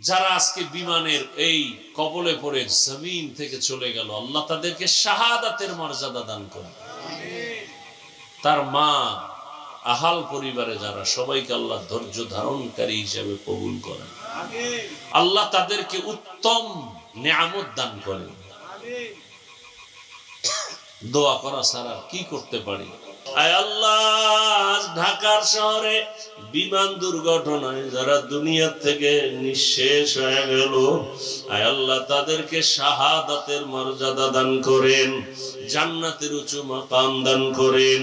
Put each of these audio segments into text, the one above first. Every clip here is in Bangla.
যারা আজকে বিমানের এই কবলে পড়ে জমিন থেকে চলে গেল, আল্লাহ তাদেরকে শাহাদাতের মর্যাদা দান করেন। তার মা, আহাল পরিবারে যারা, সবাইকে আল্লাহ ধৈর্য ধারণকারী হিসেবে কবুল করেন। আল্লাহ তাদেরকে উত্তম নিয়ামত দান করেন। দোয়া করা ছাড়া কি করতে পারি? আয় আল্লাহ, ঢাকার শহরে বিমান দুর্ঘটনায় যারা দুনিয়া থেকে নিঃশেষ হয়ে গেল, আয় আল্লাহ তাদেরকে শাহাদাতের মর্যাদা দান করেন, জান্নাতের উঁচু মাকাম দান করেন।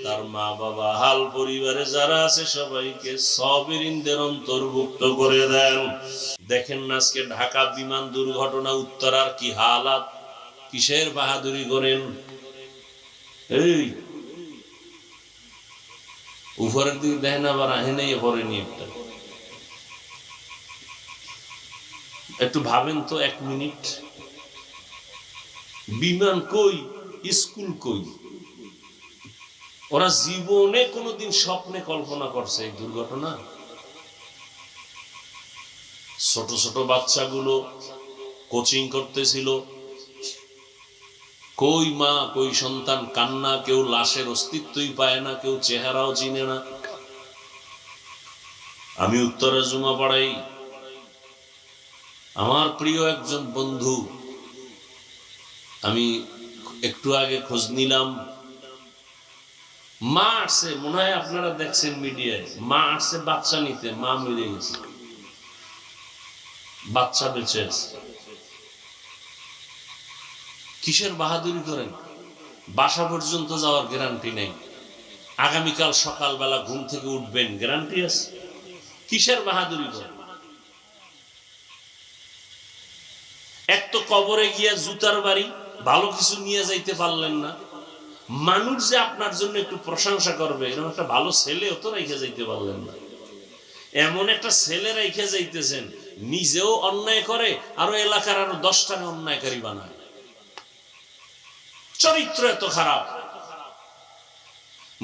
তার মা বাবা, হাল পরিবারে যারা আছে সবাইকে সাবিরিনদের অন্তর্ভুক্ত করে দেন। দেখেন না আজকে ঢাকা বিমান দুর্ঘটনা, উত্তরার কি হালাত, কিসের বাহাদুরি করেন? এই উপরের দিকে দেখেন, আবার আহে নেই পড়েনি একটা। একটু ভাবেন তো 1 মিনিট, বিমান কই, স্কুল কই? ওরা জীবনে কোনোদিন স্বপ্নে কল্পনা করছে এই দুর্ঘটনা? ছোট ছোট বাচ্চাগুলো কোচিং করতেছিল, কই মা কই সন্তান, কান্না, কেউ লাশের অস্তিত্বই পায় না, কেউ চেহারাও চিনে না। আমি উত্তরা জুমা পড়াই, আমার প্রিয় একজন বন্ধু, আমি একটু আগে খোঁজ নিলাম, মা আসছে, মনে হয় আপনারা দেখছেন মিডিয়ায়, মা আসছে বাচ্চা নিতে, মা মরে গেছে, বাচ্চা বেঁচে আছে। কিসের বাহাদুরি করেন? বাসা পর্যন্ত যাওয়ার গ্যারান্টি নেই, আগামীকাল সকালবেলা ঘুম থেকে উঠবেন গ্যারান্টি আছে? কিসের বাহাদুরি করেন? এক তো কবরে গিয়া জুতার বাড়ি, ভালো কিছু নিয়ে যাইতে পারলেন না। মানুষ যে আপনার জন্য একটু প্রশংসা করবে, এরকম একটা ভালো ছেলেও তো রেখে যাইতে পারলেন না। এমন একটা ছেলে রেখে যাইতেছেন, নিজেও অন্যায় করে, আরো এলাকার আরো 10টাকে অন্যায়কারী বানায়। চরিত্র এত খারাপ,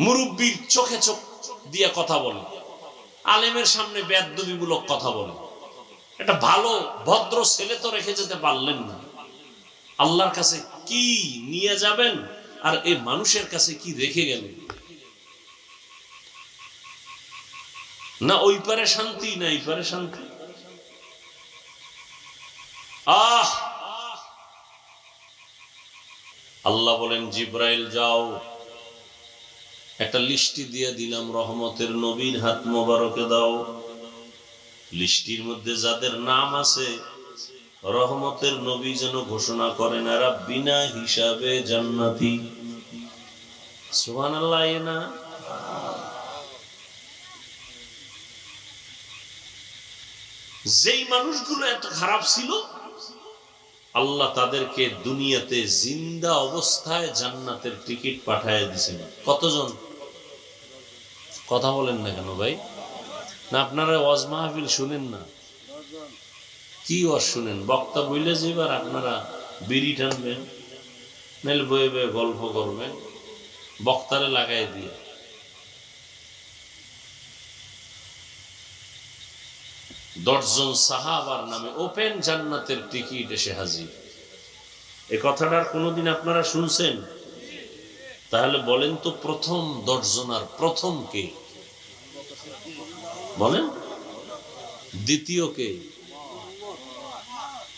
মুরব্বীর চোখে চোখ দিয়ে কথা বলে, আলেমের সামনে বেয়াদবিমূলক কথা বলে। একটা ভালো ভদ্র ছেলে তো রেখে যেতে পারলেন না। আল্লাহর কাছে কি নিয়ে যাবেন, আর এই মানুষের কাছে কি রেখে গেলেন? না ওই পারে শান্তি, না এই পারে শান্তি। আল্লাহ বলেন, জিব্রাইল যাও, একটা লিস্টি দিয়ে দিলাম, রহমতের নবীর হাত মোবারকে দাও। লিস্টির মধ্যে যাদের নাম আছে, রহমতের নবী যেন ঘোষণা করেন এরা বিনা হিসাবে জান্নাতি। সুবহানাল্লাহ। না যেই মানুষগুলো এত খারাপ ছিল, আল্লাহ তাদেরকে দুনিয়াতে জিন্দা অবস্থায় জান্নাতের টিকিট পাঠায় দিয়েছেন। কতজন? কথা বলেন না কেন ভাই? না আপনারা ওয়াজ মাহফিল শুনেন না? কি ওয়াজ শুনেন? বক্তা বইলে যেবার আপনারা বিড়ি টানবেন, নাহলে বয়ে বয়ে গল্প করবেন, বক্তারে লাগাই দিয়ে। 10 জন সাহাবার নামে ওপেন জান্নাতের টিকিট এসে হাজির। এই কথাটার কোনোদিন আপনারা শুনছেন? তাহলে বলেন তো, প্রথম 10 জনার প্রথম কে? বলেন। দ্বিতীয় কে?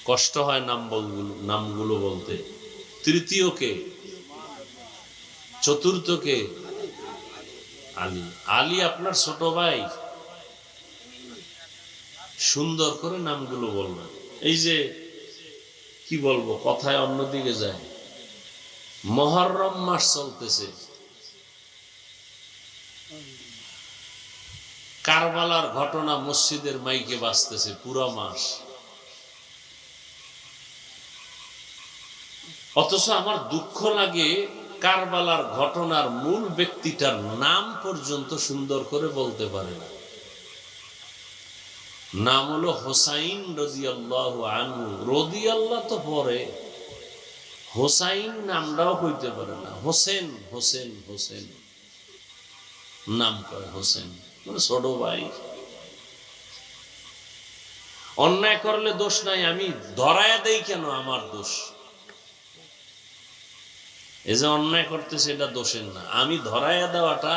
কষ্ট হয় নামগুলো বলতে। তৃতীয় কে? চতুর্থ কে? আলী। আলী আপনার ছোট ভাই। সুন্দর করে নামগুলো বলবেন। এই যে কি বলবো, কথায় অন্যদিকে যায়। মুহররম মাস চলতেছে, কারবালার ঘটনা মসজিদের মাইকে বাজতেছে পুরো মাস, অথচ আমার দুঃখ লাগে কারবালার ঘটনার মূল ব্যক্তিটার নাম পর্যন্ত সুন্দর করে বলতে পারে না। নাম হলো হোসাইন রাদিয়াল্লাহু আনহু। রাদিয়াল্লাহ তো পরে, হোসাইন নামটাও কইতে পারে না। হোসেন হোসেন হোসেন নাম করে, হোসেন মানে ছোট ভাই। অন্যায় করলে দোষ নাই, আমি ধরায়া দেই কেন আমার দোষ? এই যে অন্যায় করতেছে এটা দোষের না, আমি ধরায়া দেওয়াটা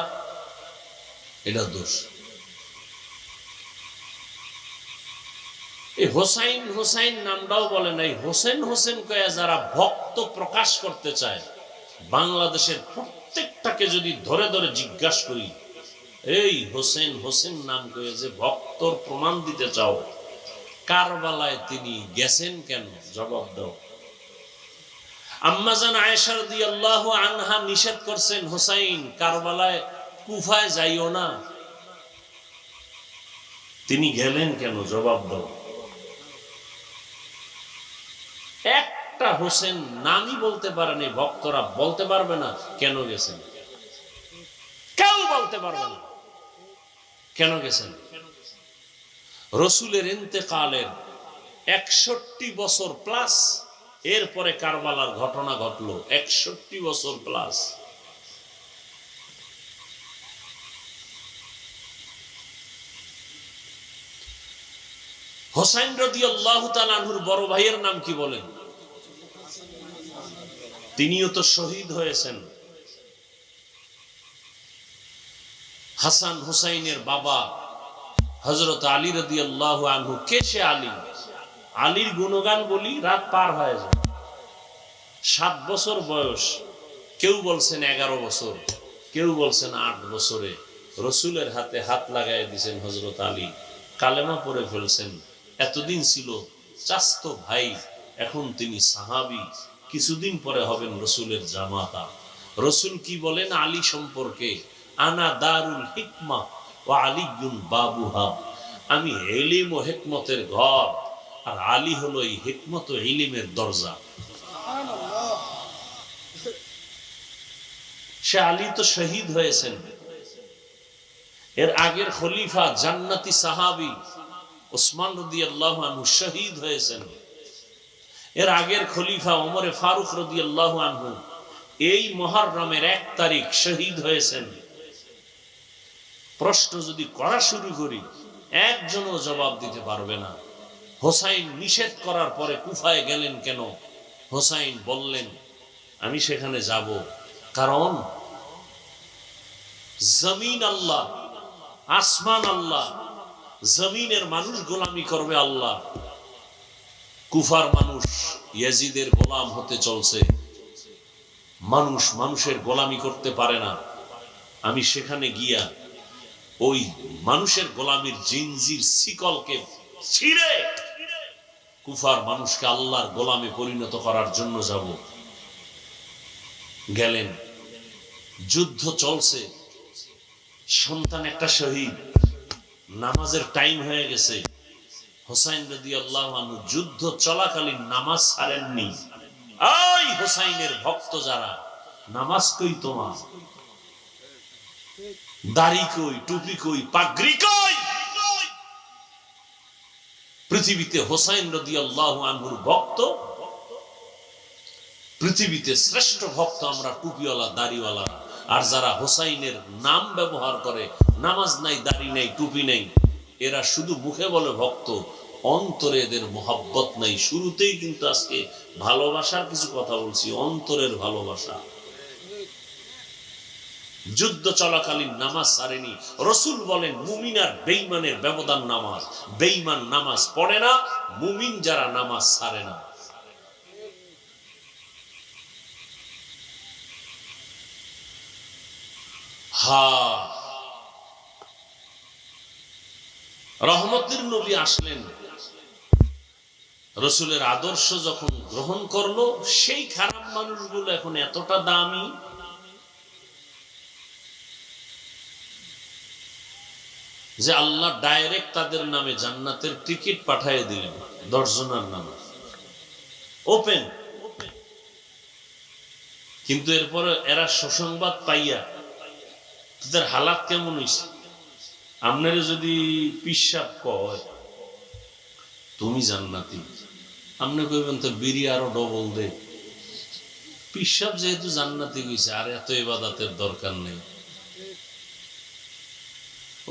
এটা দোষ। এই হোসাইন হোসাইন নামটাও বলে নাই, হোসেন হোসেন কয়ে যারা ভক্ত প্রকাশ করতে চায়, বাংলাদেশের প্রত্যেকটাকে যদি ধরে ধরে জিজ্ঞাসা করি, এই হোসেন হোসেন নাম কয়ে যে ভক্তর প্রমাণ দিতে চাও, কারবালায় তিনি গেছেন কেন? জবাব দাও। আম্মাজান আয়েশা রাদিয়াল্লাহু আনহা নিষেধ করছেন, হোসাইন কারবালায় কুফায় যাইও না, তিনি গেলেন কেন? জবাব দাও। একটা হোসেন নামই বলতে পারেনি, ভক্তরা বলতে পারবে না কেন গেছেন, কেউ বলতে পারবে না কেন গেছেন। রসুলের ইন্তেকালের ৬১ বছর প্লাস এরপরে কারবালার ঘটনা ঘটলো, ৬১ বছর প্লাস। হোসাইন রাদিয়াল্লাহু তাআলা আনহুর বড় ভাইয়ের নাম কি বলেন? তিনিও তো শহীদ হয়েছেন। হাসান হুসাইনের বাবা হযরত আলী রাদিয়াল্লাহু আনহু। কে সে আলী? আলীর গুণগান বলি রাত পার হয়ে যায়। ৭ বছর বয়স, কেউ বলছেন ১১ বছর, কেউ বলছেন ৮ বছরে রসুলের হাতে হাত লাগাই দিয়েছেন হযরত আলী, কালেমা পড়ে ফেলছেন। এতদিন ছিল চাস্তো ভাই, এখন তিনি সাহাবী, কিছুদিন পরে হবেন রসুলের জামাতা। রসুল কি বলেন আলী সম্পর্কে? আনা দারুল হিকমা ওয়া আলীউন বাবুহা, আমি ইলম ও হিকমতের ঘর, আর আলী হলো এই হিকমত ও ইলমের দরজা। সে আলী তো শহীদ হয়েছেন। এর আগের খলিফা জান্নাতি সাহাবী ওসমান রাদিয়াল্লাহু আনহু শহীদ হয়েছেন। এর আগের খলিফা ওমরে ফারুক রাদিয়াল্লাহু আনহু এই মুহররমের ১ তারিখ শহীদ হয়েছেন। প্রশ্ন যদি করা শুরু করি, একজনও জবাব দিতে পারবে না। হোসাইন নিষেধ করার পরে কুফায় গেলেন কেন? হোসাইন বললেন, আমি সেখানে যাব কারণ জমিন আল্লাহ, আসমান আল্লাহ, জমিনের মানুষ গোলামি করবে আল্লাহ। কুফার মানুষ ইয়াজিদের গোলাম হতে চলছে, মানুষ মানুষের গোলামি করতে পারে না। আমি সেখানে গিয়া ওই মানুষের গোলামির জিনজির শিকলকে ছিঁড়ে কুফার মানুষকে আল্লাহর গোলামে পরিণত করার জন্য যাব। গেলেন, যুদ্ধ চলছে, সন্তান একটা শহীদ, নামাজের টাইম হয়ে গেছে। হোসাইন রাদিয়াল্লাহু আনহু যুদ্ধ চলাকালীন নামাজ ছাড়েননি। এই হোসাইনের ভক্ত যারা, নামাজ কই তোমার? দাড়ি কই? টুপি কই? পাগড়ি কই? পৃথিবীতে হোসাইন রাদিয়াল্লাহু আনহুর ভক্ত, পৃথিবীতে শ্রেষ্ঠ ভক্ত আমরা টুপিওয়ালা দাড়িওয়ালা। আর যারা হোসাইনের নাম ব্যবহার করে, নামাজ নাই, দাড়ি নাই, টুপি নাই, এরা শুধু মুখে বলে ভক্ত, অন্তরে এদের মোহাব্বত নাই। শুরুতেই কিন্তু আজকে ভালোবাসার কিছু কথা বলছি, অন্তরের ভালোবাসা। যুদ্ধ চলাকালীন নামাজ ছাড়েনি। রসুল বলেন মুমিন আর বেঈমানের ব্যবধান নামাজ। বেঈমান নামাজ পড়ে না, মুমিন যারা নামাজ ছাড়ে না। রহমতের নবী আসলেন, রসুলের আদর্শ যখন গ্রহণ করলো, সেই খারাপ মানুষগুলো এখন এতটা দামি, যে আল্লাহ ডাইরেক্ট তাদের নামে জান্নাতের টিকিট পাঠিয়ে দিলেন। 10 জনের নামে ওপেন। কিন্তু এরপরে এরা সুসংবাদ পাইয়া তাদের হালাত কেমন হয়েছে? আপনারা যদি পিসাব কয় তুমি জান্নাতি, আপনি কইবেন তো বিড়ি আরো ডবল দে। পিসাব যেহেতু জান্নাতি হয়েছে, আর এত ইবাদতের দরকার নেই।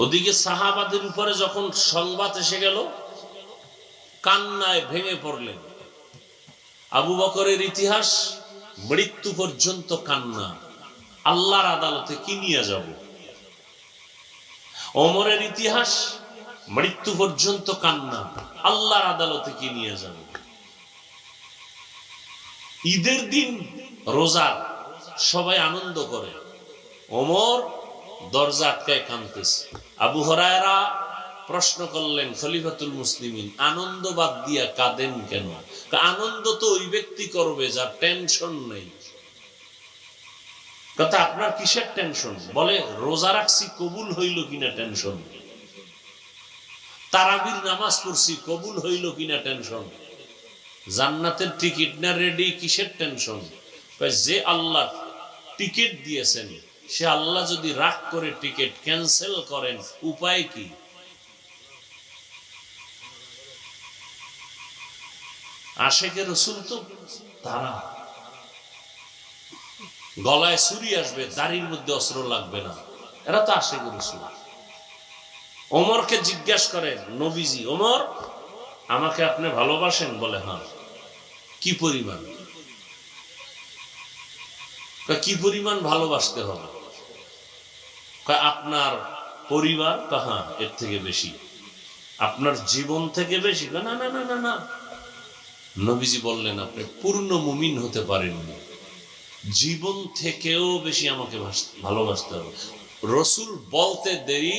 ওদিকে সাহাবাদের উপরে যখন সংবাদ এসে গেল, কান্নায় ভেঙে পড়লেন। আবু বকরের ইতিহাস মৃত্যু পর্যন্ত কান্না, আল্লাহর আদালতে কি নিয়ে যাব। ওমরের ইতিহাস মৃত্যু পর্যন্ত কান্না, আল্লাহর আদালতে কি নিয়ে যাব। ঈদের দিন রোজার সবাই আনন্দ করে, ওমর দরজা আটকায় কাঁদতেছে। আবু হুরায়রা প্রশ্ন করলেন, খলিফাতুল মুসলিমিন, আনন্দ বাদ দিয়া কাঁদেন কেন? আনন্দ তো ওই ব্যক্তি করবে যার টেনশন নেই। কথা, আপনার কিসের টেনশন? বলে রোজা রাখছি কবুল হইল কিনা টেনশন, তারাবির নামাজ পড়ছি কবুল হইল কিনা টেনশন, জান্নাতের টিকিট না রেডি, কিসের টেনশন? যে আল্লাহ টিকিট দিয়েছেন সে আল্লাহ যদি রাগ করে টিকিট ক্যান্সেল করেন, উপায় কি? আশেকে রসুল তো তারা, গলায় ছুরি আসবে, দাড়ির মধ্যে অস্ত্র লাগবে না, এরা তো আশেকে রসুল। ওমরকে জিজ্ঞাসা করেন নবীজি, ওমর আমাকে আপনি ভালোবাসেন? বলে হ্যাঁ। কি পরিমাণ? কি পরিমাণ ভালোবাসতে হবে? আপনার পরিবার? হ্যাঁ, এর থেকে বেশি। আপনার জীবন থেকে বেশি? না না না না না। নবীজি বললেন, আপনি পূর্ণ মুমিন হতে পারেননি, জীবন থেকেও বেশি আমাকে ভালোবাসতে হবে। রসুল বলতে দেরি,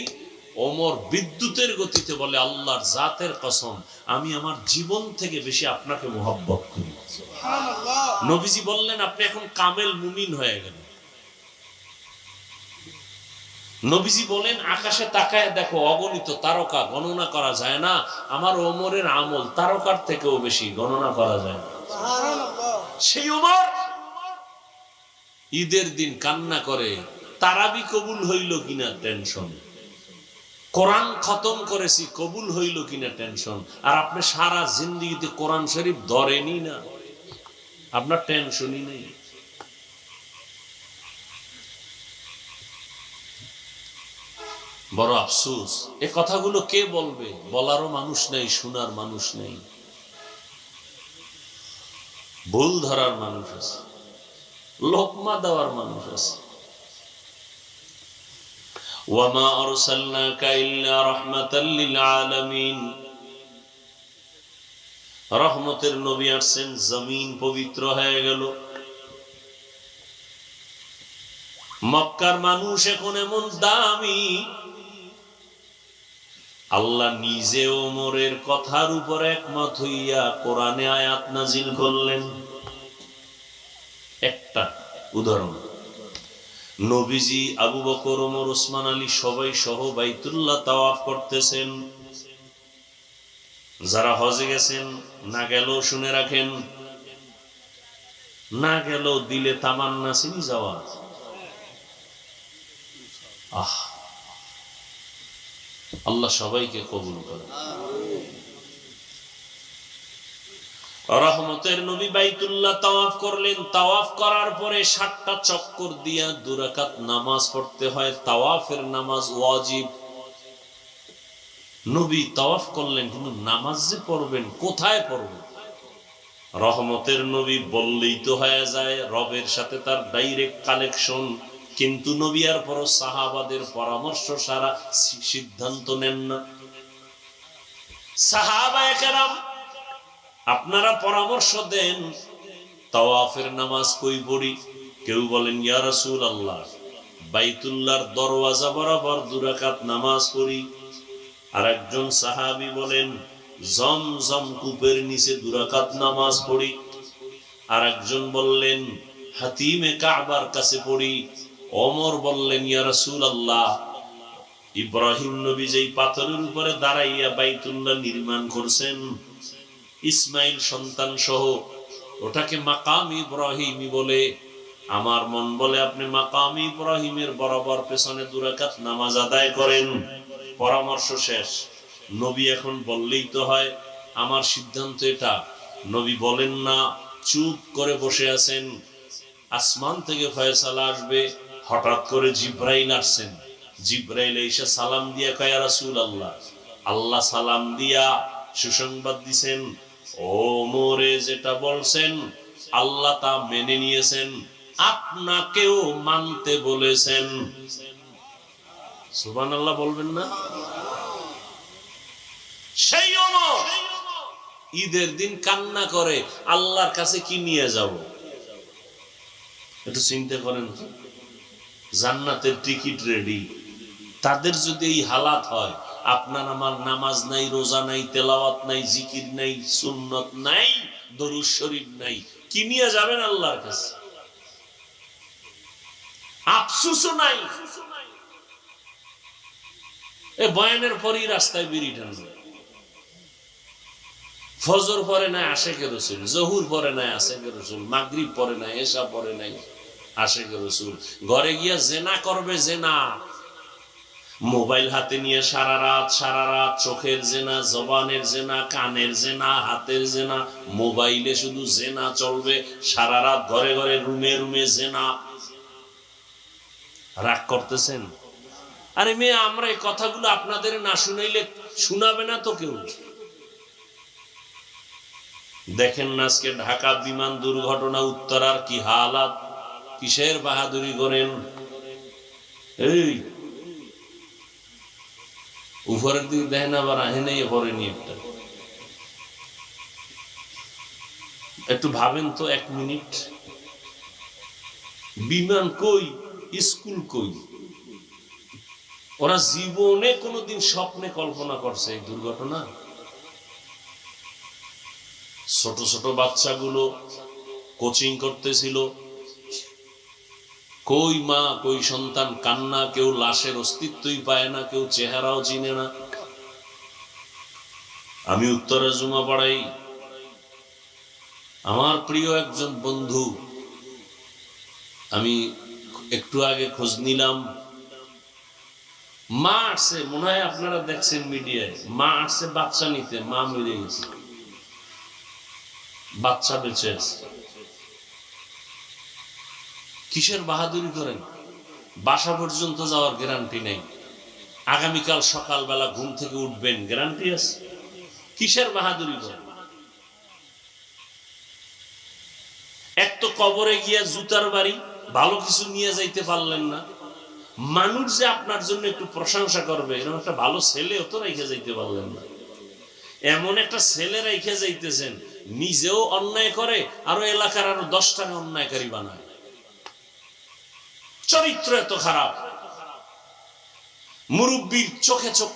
ওমর বিদ্যুতের গতিতে বলে, আল্লাহর জাতের কসম, আমি আমার জীবন থেকে বেশি আপনাকে মোহাব্বত করি। নবীজি বললেন, আপনি এখন কামেল মুমিন হয়ে গেলেন। নবীজি বলেন, আকাশে তাকায় দেখো অগণিত তারকা, গণনা করা যায় না। আমার ওমরের আমল তারকার থেকেও বেশি, গণনা করা যায় না। সেই ওমর ঈদের দিন কান্না করে, তারাবি কবুল হইল কিনা টেনশন, কোরআন খতম করেছি কবুল হইল কিনা টেনশন। আর আপনি সারা জিন্দেগিতে কোরআন শরীফ ধরেনি না, আপনার টেনশনই নেই। বড় আফসোস, এ কথাগুলো কে বলবে? বলারও মানুষ নেই, শোনার মানুষ নেই, ভুল ধরার মানুষ আছে, লোকমা দেওয়ার মানুষ আছে। ওয়ামা আরসালনাকা ইল্লা রাহমাতাল লিল আলামিন, রহমতের নবী আসছেন, জমিন পবিত্র হয়ে গেল। মক্কার মানুষ এখন এমন দামি, আল্লাহ নিজে ওমরের কথার উপর একমত হইয়া কোরআনে আয়াত নাজিল করলেন। একটা উদাহরণ, নবীজি, আবু বকর, ওমর, ওসমান, আলী সবাই সহ বাইতুল্লাহ তাওয়াফ করতেছেন। যারা হজে গেছেন, না গেলেও শুনে রাখেন, না গেলেও দিলে তামান্না চিনি যাওয়া। আল্লাহ সবাইকে কবুল করে। রহমতের নবী বাইতুল্লাহ তাওয়াফ করলেন। তাওয়াফ করার পরে 7টা চক্কর দিয়া 2 রাকাত নামাজ পড়তে হয়। তাওয়াফের নামাজ ওয়াজিব। নবী তাওয়াফ করলেন, কিন্তু নামাজ যে পড়বেন কোথায় পড়বেন? রহমতের নবী বললেই তো হয়ে যায়, রবের সাথে তার ডাইরেক্ট কানেকশন। কিন্তু নবী আর পর সাহাবাদের পরামর্শ সারা সিদ্ধান্ত নেন না। সাহাবায়ে কেরাম আপনারা পরামর্শ দেন, তাওয়াফের নামাজ কই পড়ি? কেউ বলেন, ইয়া রাসূলুল্লাহ, বাইতুল্লাহর দরওয়াজা বরাবর 2 রাকাত নামাজ পড়ি। আর একজন সাহাবী বলেন, জমজম কূপের নিচে 2 রাকাত নামাজ পড়ি। আর একজন বললেন, হাতিমে কাবার কাছে পড়ি। ওমর বললেন, ইয়া রাসূলুল্লাহ, ইব্রাহিম নবী যেই পাথরের উপরে দাঁড়াইয়া বাইতুল্লাহ নির্মাণ করছেন, ইসমাইল সন্তান সহ, ওটাকে মাকাম ইব্রাহিমী বলে। আমার মন বলে আপনি মাকাম ইব্রাহিমের বরাবর পেছনে 2 রাকাত নামাজ আদায় করেন। পরামর্শ শেষ। নবী এখন বললেই তো হয়, আমার সিদ্ধান্ত এটা। নবী বলেন না, চুপ করে বসে আছেন। আসমান থেকে ফয়সালা আসবে। হঠাৎ করে জিব্রাইল আসছেন। জিব্রাইল এসে সালাম দিয়া কয়, ইয়া রাসূলুল্লাহ, আল্লাহ সালাম দিয়া সুসংবাদ দিছেন, ওমরে যেটা বলছেন আল্লাহ তা মেনে নিয়েছেন, আপনাকেও মানতে বলেছেন। সুবহানাল্লাহ বলবেন না? সেই ওমর ঈদের দিন কান্না করে, আল্লাহর কাছে কি নিয়ে যাব? একটু চিন্তা করেন তো, জান্নাতের টিকিট রেডি, তাদের যদি এই হালাত হয়, আপনার আমার নামাজ নাই, রোজা নাই, তেলাওয়াত নাই, জিকির নাই, সুন্নত নাই, দরুদ শরীফ নাই, কি নিয়ে যাবেন আল্লাহর কাছে? আফসোসও নাই। এ বয়ানের পরই রাস্তায় বিড়ি টানবে, ফজর পরে নাই আশেকে রসুল, জহুর পরে নাই আশেকে রসুল, মাগরিব পরে নাই, এশা পরে নাই আশেকে রসুল। ঘরে গিয়া জেনা করবে, জেনা মোবাইল হাতে নিয়ে সারা রাত চোখের জেনা, জবানের জেনা, কানের জেনা, হাতের জেনা, মোবাইলে শুধু জেনা চলবে সারা রাত, ঘরে ঘরে রুমে রুমে জেনা। রাগ করতেছেন? আরে মেয়ে, আমরা এই কথাগুলো আপনাদের না শুনাইলে শোনাবে না তো কেউ। দেখেন না আজকে ঢাকা বিমান দুর্ঘটনা, উত্তরার কি হালাত, কিসের বাহাদুরি করেন? এই উপরের দিকে দেখেন, আবার আহেনে পড়েনি একটা। একটু ভাবেন তো 1 মিনিট, বিমান কই, স্কুল কই? ওরা জীবনে কোনোদিন স্বপ্নে কল্পনা করছে এই দুর্ঘটনা? ছোট ছোট বাচ্চাগুলো কোচিং করতেছিল, কই মা কই সন্তান, কান্না, কেউ লাশের অস্তিত্বই পায় না, কেউ চেহারাও চিনে না। আমি উত্তরে জুমা পড়াই, আমার প্রিয় একজন বন্ধু, আমি একটু আগে খোঁজ নিলাম, মা আসছে, মনে হয় আপনারা দেখছেন মিডিয়ায়, মা আসছে বাচ্চা নিতে, মা মরে গেছে, বাচ্চা বেঁচে আছে। কিসের বাহাদুরি করেন? বাসা পর্যন্ত যাওয়ার গ্যারান্টি নেই, আগামীকাল সকালবেলা ঘুম থেকে উঠবেন গ্যারান্টি আছে? কিসের বাহাদুরি করেন? এক তো কবরে গিয়া জুতার বাড়ি, ভালো কিছু নিয়ে যাইতে পারলেন না, মানুষ যে আপনার জন্য একটু প্রশংসা করবে এরকম একটা ভালো ছেলেও তো রেখে যাইতে পারলেন না। এমন একটা ছেলে রেখে যাইতেছেন, নিজেও অন্যায় করে, আরো এলাকার আরো 10টাকে অন্যায়কারী বানায়। চরিত্র এত খারাপ, মুরব্বীর চোখে চোখ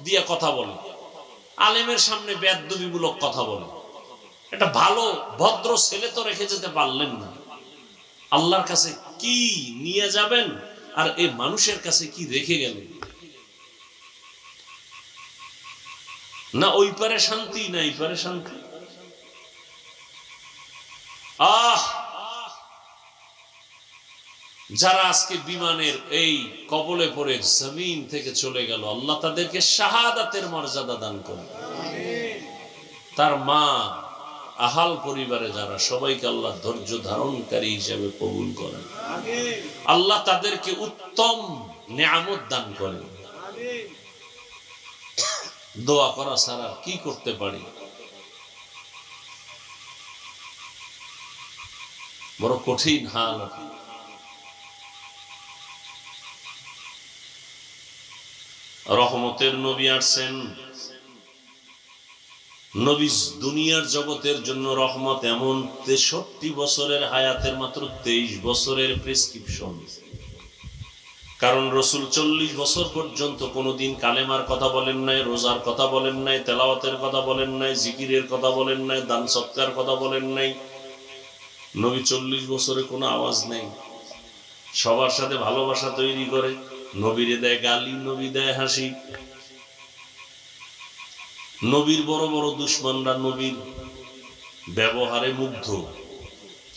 দিয়ে কথা বলে, আলেমের সামনে বেয়াদবিমূলক কথা বলে। একটা ভালো ভদ্র ছেলে তো রেখে যেতে পারলেন না, আল্লাহর কাছে কি নিয়ে যাবেন? আর এই মানুষের কাছে কি রেখে গেলেন? না ওই পারে শান্তি, না এই পারে শান্তি। যারা আজকে বিমানের এই কবলে পড়ে জমিন থেকে চলে গেল, আল্লাহ তাদেরকে শাহাদাতের মর্যাদা দান করে। তার মা, আহাল পরিবারে যারা, সবাইকে আল্লাহ ধৈর্য ধারণকারী হিসেবে কবুল করেন। আল্লাহ তাদেরকে উত্তম নিয়ামত দান করেন। দোয়া করা ছাড়া কি করতে পারি? বড় কঠিন হাল। রহমতের নবী আসছেন, নবী দুনিয়ার জগতের জন্য রহমত। এমন 63 বছরের হায়াতের মাত্র 23 বছরের প্রেসক্রিপশন। কারণ রসুল 40 বছর পর্যন্ত কোনোদিন কালেমার কথা বলেন নাই, রোজার কথা বলেন নাই, তেলাওয়াতের কথা বলেন নাই, জিকিরের কথা বলেন নাই, দান সৎকার কথা বলেন নাই। নবী 40 বছরে কোনো আওয়াজ নেই, সবার সাথে ভালোবাসা তৈরি করে, নবীরে দেয় গালি, নবী দেয় হাসি। নবীর বড় বড় দুশ্মনরা নবীর ব্যবহারে মুগ্ধ।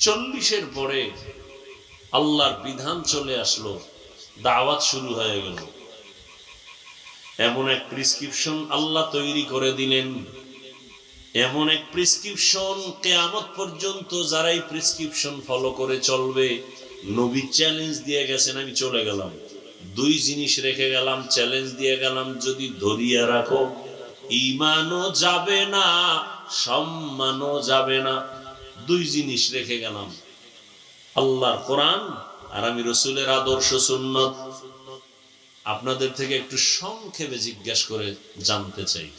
40-এর পরে আল্লাহর বিধান চলে আসলো, দাওয়াত শুরু হয়ে গেল। এমন এক প্রেসক্রিপশন আল্লাহ তৈরি করে দিলেন, এমন এক প্রেসক্রিপশন, কিয়ামত পর্যন্ত যারা এই প্রেসক্রিপশন ফলো করে চলবে, নবী চ্যালেঞ্জ দিয়ে গেছেন, আমি চলে গেলাম, 2 জিনিস রেখে গেলাম, চ্যালেঞ্জ দিয়ে গেলাম, যদি ধরিয়া রাখো ঈমানও যাবে না, সম্মানও যাবে না। দুই জিনিস রেখে গেলাম, আল্লাহর কোরআন আর আমি রাসূলের আদর্শ সুন্নাত। আপনাদের থেকে একটু সংক্ষেপে জিজ্ঞাসা করে জানতে চাই,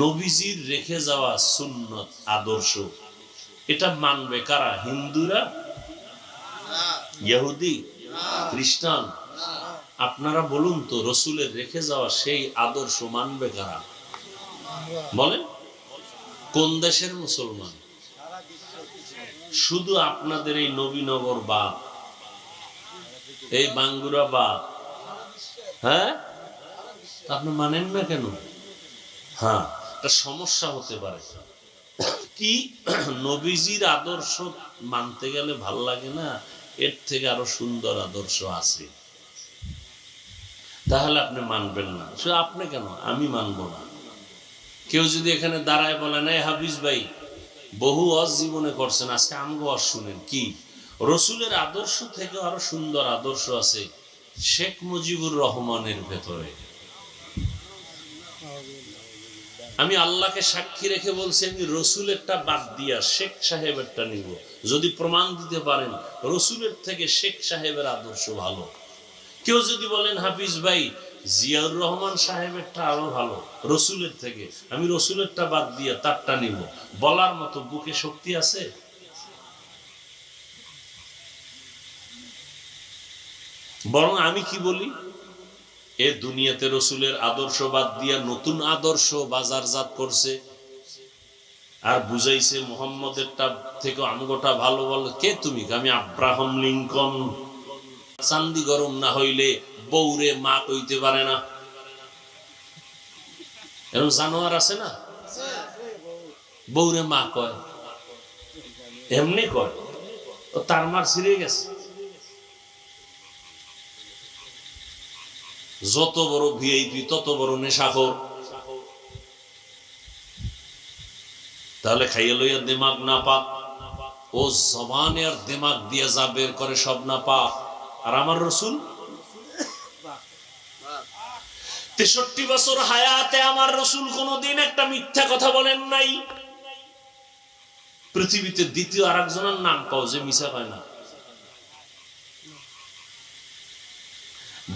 নবীজির রেখে যাওয়া সুন্নাত আদর্শ এটা মানবে কারা? হিন্দুরা, ইহুদি, খ্রিস্টান? আপনারা বলুন তো, রাসূলের রেখে যাওয়া সেই আদর্শ মানবে কারা? বলেন, কোন দেশের মুসলমান? শুধু আপনাদের এই নবীনগর বা এই বাঙ্গুরা বা, হ্যাঁ, আপনি মানেন না কেন? হ্যাঁ, একটা সমস্যা হতে পারে কি, নবীজির আদর্শ মানতে গেলে ভাল লাগে না, এর থেকে আরো সুন্দর আদর্শ আছে, তাহলে আপনি মানবেন না। শুধু আপনি কেন, আমি মানবো না। কেউ যদি এখানে দাঁড়ায় বলেন, এই হাফিজ ভাই বহু ওয়াজ জীবনে করছেন, আজকে আমগো ওয়াজ শুনেন, কি রাসূলের আদর্শ থেকে আরো সুন্দর আদর্শ আছে শেখ মুজিবুর রহমানের ভেতরে। আমি আল্লাহকে সাক্ষী রেখে বলছি, আমি রাসূলেরটা বাদ দিয়া শেখ সাহেবেরটা নিব, যদি প্রমাণ দিতে পারেন রাসূলের থেকে শেখ সাহেবের আদর্শ ভালো। কেউ যদি বলেন, হাফিজ ভাই জিয়াউর রহমান সাহেবেরটা আরো ভালো রাসূলের থেকে, আমি রাসূলেরটা বাদ দিয়া তারটা নিব, বলার মতো বুকে শক্তি আছে? বরং আমি কি বলি, এ দুনিয়াতে রাসূলের আদর্শ বাদ দিয়া নতুন আদর্শ বাজারজাত করছে আর বুঝাইছে মুহাম্মদেরটা থেকে আমগোটা ভালো। বলে কে তুমি? আমি আব্রাহাম লিঙ্কন। চান্দি গরম না হইলে বউরে মা কইতে পারে না, এরকম জানোয়ার আছে না, বউরে মা কয়, এমনি কয়, তার মার ছিঁড়ে গেছে। যত বড় ভিআইপি তত বড় নেশাখোর। তাহলে খাইয়ে লইয়া দিমাগ না পাক, ও জবানে আর দিমাগ দিয়ে যা বের করে সব না পাক। আর আমার রাসূল 63 বছর হায়াতে আমার রাসূল কোনদিন একটা মিথ্যা কথা বলেন নাই। পৃথিবীতে দ্বিতীয় আরেকজনের নাম কও যে মিছা কয় না।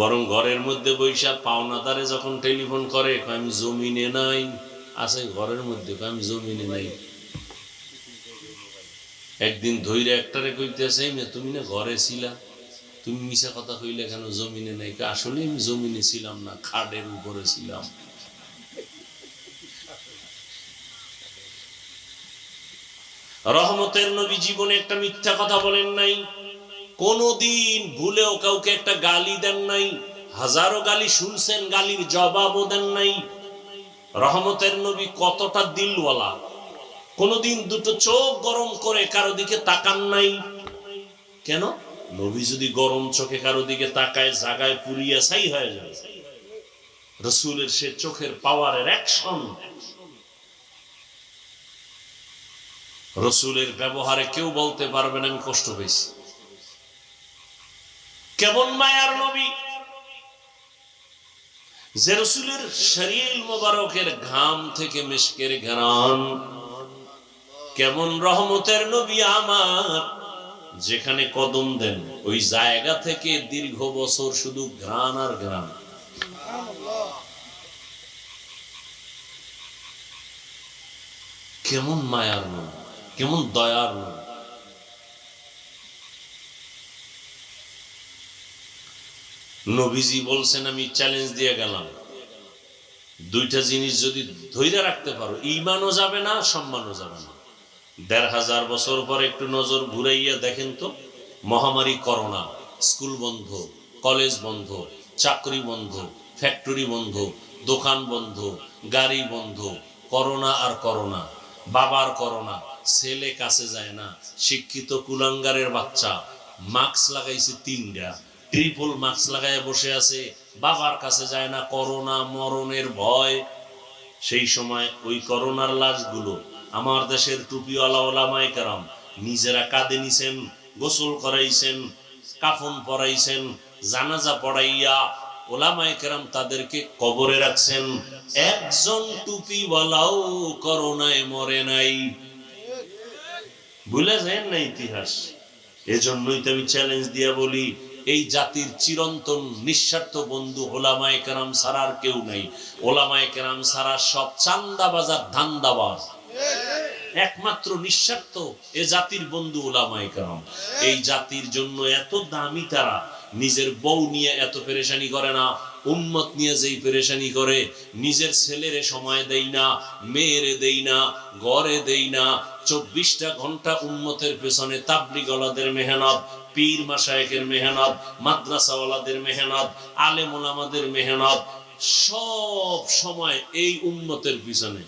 বরং ঘরের মধ্যে বৈশা পাওনাদারে যখন টেলিফোন করে, আমি জমিনে নাই, আছে ঘরের মধ্যে, আমি জমিনে নাই। একদিন ধৈর্য একটারে কইতেছে, তুমি না ঘরে ছিলা, তুমি মিছা কথা কইলে কেন জমিনে নাই? আসলে আমি জমিনে ছিলাম না, খাটের উপরে ছিলাম। রহমতের নবী জীবনে একটা মিথ্যা কথা বলেন নাই, কোনদিন ভুলেও কাউকে একটা গালি দেন নাই। হাজারো গালি শুনছেন, গালির জবাবও দেন নাই। রহমতের নবী কতটা দিলওয়ালা, কোনদিন দুটো চোখ গরম করে কারো দিকে তাকান নাই। কেন? নবী যদি গরম চোখে কারো দিকে তাকায়, জায়গায় পুরিয়া ছাই হয়ে যায়। রাসূলের সে চোখের পাওয়ারের অ্যাকশন, রাসূলের ব্যবহারে কেউ বলতে পারবে না আমি কষ্ট পেয়েছি। কেমন মায়ার নবী যে রাসূলের শরীর মোবারকের ঘাম থেকে মিশকের ঘ্রাণ। কেমন রহমতের নবী আমার, যেখানে কদম দেন ওই জায়গা থেকে দীর্ঘ বছর শুধু ঘ্রাণ আর ঘ্রাণ। কেমন মায়ার নবী, কেমন দয়ার নবী। নবীজি বলছেন, আমি চ্যালেঞ্জ দিয়ে গেলাম, দুইটা জিনিস যদি ধৈর্য রাখতে পারো, ঈমানও যাবে না, সম্মানও যাবে না। ১৫০০ বছর পর একটু নজর ঘুরাইয়া দেখেন তো, মহামারী করোনা, স্কুল বন্ধ, কলেজ বন্ধ, চাকরি বন্ধ, ফ্যাক্টরি বন্ধ, দোকান বন্ধ, গাড়ি বন্ধ, করোনা আর করোনা, বাবার করোনা, ছেলে কাছে যায় না, শিক্ষিত কুলাঙ্গারের বাচ্চা মাস্ক লাগাইছে ৩টা, ট্রিপল মাস্ক লাগায় বসে আছে, বাবার কাছে যায় না, করোনা মরণের ভয়। সেই সময় ওই করোনার লাশগুলো আমার দেশের টুপিওয়ালা ওলামায়ে কেরাম নিজেরা কাঁধে নিছেন, গোসল করাইছেন, কাফন পরাইছেন, জানাজা পড়াইয়া ওলামায়ে কেরাম তাদেরকে কবরে রাখছেন। একজন টুপিওয়ালাও করোনায় মরে নাই। ভুলে যায় না ইতিহাস। এজন্যই তো আমি চ্যালেঞ্জ দিয়ে বলি, এই জাতির চিরন্তন নিঃস্বার্থ বন্ধু ওলামায়ে কেরাম ছাড়া আর কেউ নাই। ওলামায়ে কেরাম ছাড়া সব চান্দাবাজার ধান্দাবাজ। একমাত্র নিঃস্বার্থ এ জাতির বন্ধু ওলামায়ে কেরাম। এই জাতির জন্য এত দামি তারা, নিজের বউ নিয়ে এত পেরেশানি করে না, উম্মত নিয়ে যেই পেরেশানি করে, নিজের ছেলেরে সময় দেই না, মেয়েরে দেই না, ঘরে দেই না। 24টা ঘন্টা উম্মতের পেছনে তাবলীগওয়ালাদের মেহনত, পীর মাশায়েখের মেহনত, মাদ্রাসাওয়ালাদের মেহনত, আলেম ওলামাদের মেহনত, সব সময় এই উম্মতের পিছনে।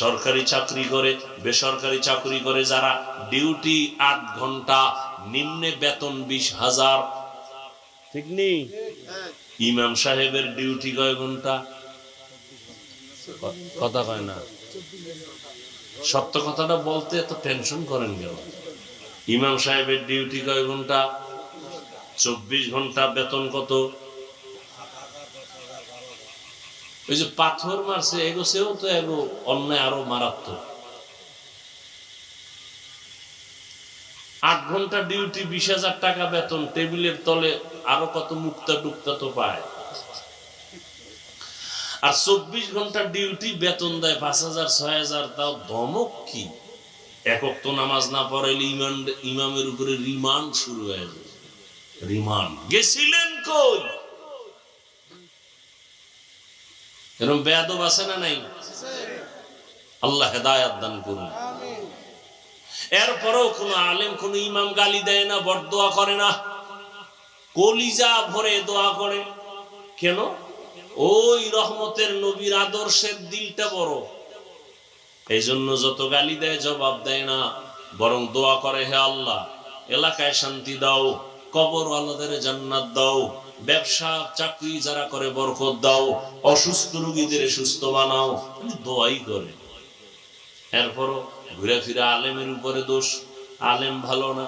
সরকারি চাকরি করে, বেসরকারি চাকরি করে যারা, ডিউটি 8 ঘন্টা, নিম্নে বেতন 20,000। ঠিক নেই? ইমাম সাহেবের ডিউটি কয় ঘন্টা? কথা কয় না। সত্য কথাটা বলতে এত টেনশন করেন কেন? ইমাম সাহেবের ডিউটি কয় ঘন্টা? 24 ঘন্টা। বেতন কত? ওই যে পাথর মারছে এগোছেও তো এগো অন্যায় আরো মারাত্মক। 8 ঘন্টা ডিউটি, 20,000 টাকা বেতন, টেবিলের তলে আরো কত মুক্তা টুক্তা তো পায়। আর 24 ঘন্টা ডিউটি, বেতন দেয় 5,000 6,000। তাও ধমক কি? একক তো নামাজ না পড়াইলে ইমামের উপরে রিমান্ড শুরু হয়ে যায়। রিমান্ড গেছিলেন কই? এরকম বেয়াদব আছে না নাই? আল্লাহ হেদায়েত দান করুন। এরপরেও কোন আলেম কোন ইমাম গালি দেয় না, বরদোয়া করে না, কলিজা ভরে দোয়া করে। কেন? ওই রহমতের নবীর আদর্শের দিলটা বড়। এই জন্য যত গালি দেয় জবাব দেয় না, বরং দোয়া করে, হে আল্লাহ এলাকায় শান্তি দাও, কবরওয়ালাদের জান্নাত দাও, ব্যবসা চাকরি যারা করে বরকত দাও, অসুস্থ রোগীদের সুস্থ বানাও। দোয়াই করে। এরপরও ঘুরে ফিরে আলেমের উপরে দোষ। আলেম ভালো না,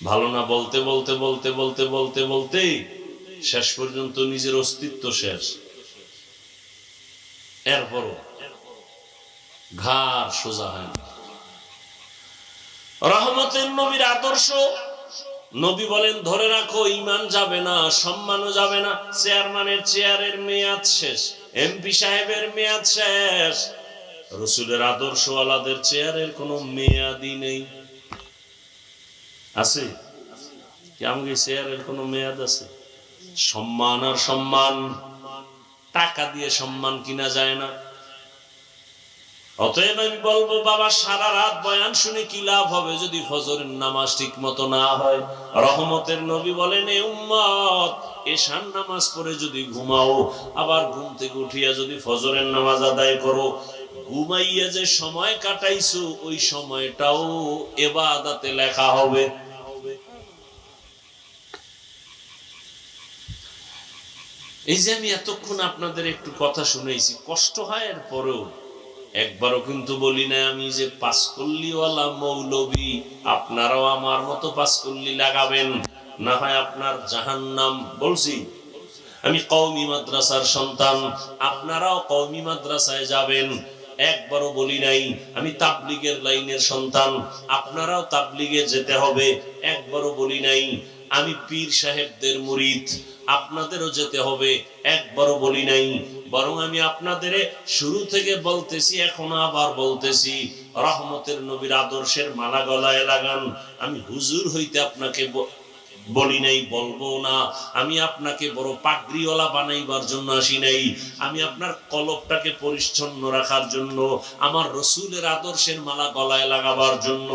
ভালো না বলতে বলতে বলতে বলতে বলতে বলতে শেষ পর্যন্ত নিজের অস্তিত্ব শেষ। এরপরও ঘাড় সোজা হয় না। রহমতের নবীর আদর্শ, নবী বলেন ধরে রাখো, ঈমান যাবে না, সম্মানও যাবে না। চেয়ারম্যানের চেয়ারের মেয়াদ শেষ, এমপি সাহেবের মেয়াদ শেষ। রাসূলের আদর্শওয়ালাদের চেয়ারের কোনো মেয়াদই নেই। আছে কি আমাদের চেয়ারের কোনো মেয়াদ আছে? সম্মান আর সম্মান, টাকা দিয়ে সম্মান কিনা যায় না। অতএব আমি বলবো, বাবা সারা রাত বয়ান শুনে কি লাভ হবে যদি ফজরের নামাজ ঠিক মতো না হয়? রহমতের নবী বলেন, এ উম্মত এশার নামাজ পড়ে যদি ঘুমাও, আবার ঘুম থেকে উঠিয়া যদি ফজরের নামাজ আদায় করো, ঘুমাইয়া যে সময় কাটাইছো ওই সময়টাও ইবাদতে লেখা হবে। এই যে আমি এতক্ষণ আপনাদের একটু কথা শুনেছি, কষ্ট হয়, এর পরেও একবারও কিন্তু বলি না আমি যে পাঁচকল্লিওয়ালা মৌলবী, আপনারাও আমার মতো পাঁচকল্লি লাগাবেন, না হয় আপনার জাহান্নাম। বলছি আমি কওমি মাদ্রাসার সন্তান, আপনারাও কওমি মাদ্রাসায় যাবেন। একবারও বলি নাই আমি তাবলীগের লাইনের সন্তান, আপনারাও তাবলীগে যেতে হবে। একবারও বলি নাই আমি পীর সাহেবদের মুরিদ, আপনাদেরও যেতে হবে। একবারও বলি নাই। বরং আমি আপনাদের শুরু থেকে বলতেছি, এখন আবার বলতেছি, রহমতের নবীর আদর্শের মালা গলায় লাগান। আমি হুজুর হইতে আপনাকে বলি নাই, বলবো না। আমি আপনাকে বড় পাগড়িওয়ালা বানাইবার জন্য আসি নাই। আমি আপনার কলবটাকে পরিচ্ছন্ন রাখার জন্য, আমার রসুলের আদর্শের মালা গলায় লাগাবার জন্য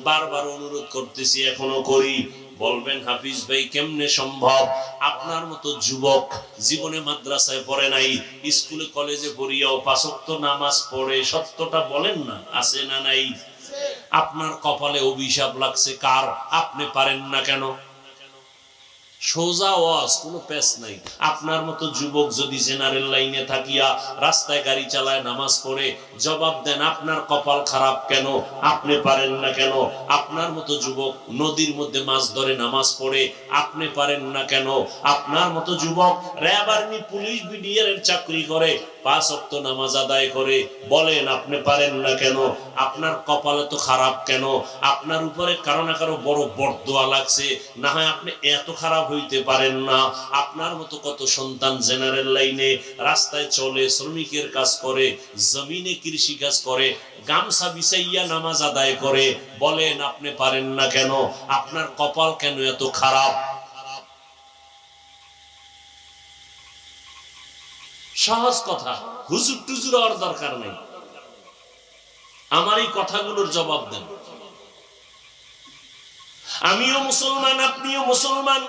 বারবার অনুরোধ করতেছি, এখনো করি। বলবেন হাফিজ ভাই কেমনে সম্ভব? আপনার মতো যুবক জীবনে মাদ্রাসায় পড়ে নাই, স্কুলে কলেজে পড়িয়াও 5 ওয়াক্ত নামাজ পড়ে, সত্যটা বলেন না, আছে না নাই? আপনার কপালে অভিশাপ লাগছে কার? আপনি পারেন না কেন? সোজা ওয়াজ, কোনো পেশ নাই। আপনার মতো যুবক যদি জেনারেল লাইনে থাকিয়া রাস্তায় গাড়ি চালায়, নামাজ পড়ে, জবাব দেন আপনার কপাল খারাপ কেন, আপনি পারেন না কেন? আপনার মতো যুবক নদীর মধ্যে মাছ ধরে নামাজ পড়ে, আপনি পারেন না কেন? আপনার মতো যুবক র্যাব আর্মি পুলিশ বিডিআর এর চাকরি করে, 5 ওয়াক্ত নামাজ আদায় করে, বলেন আপনি পারেন না কেন? আপনার কপাল তো খারাপ কেন? আপনার উপরে কারো না কারো বড় বরদোয়া লাগছে, না হয় আপনি এত খারাপ হইতে পারেন না। আপনার মতো কত সন্তান জেনারেল লাইনে রাস্তায় চলে, শ্রমিকের কাজ করে, জমিনে কৃষি কাজ করে, গামছা বিছাইয়া নামাজ আদায় করে, বলেন আপনি পারেন না কেন? আপনার কপাল কেন এত খারাপ? সহজ কথা, হুজুর টুজুর হওয়ার দরকার নেই। আমার এই কথাগুলোর জবাব দেন। আমিও মুসলমান, আপনিও মুসলমান।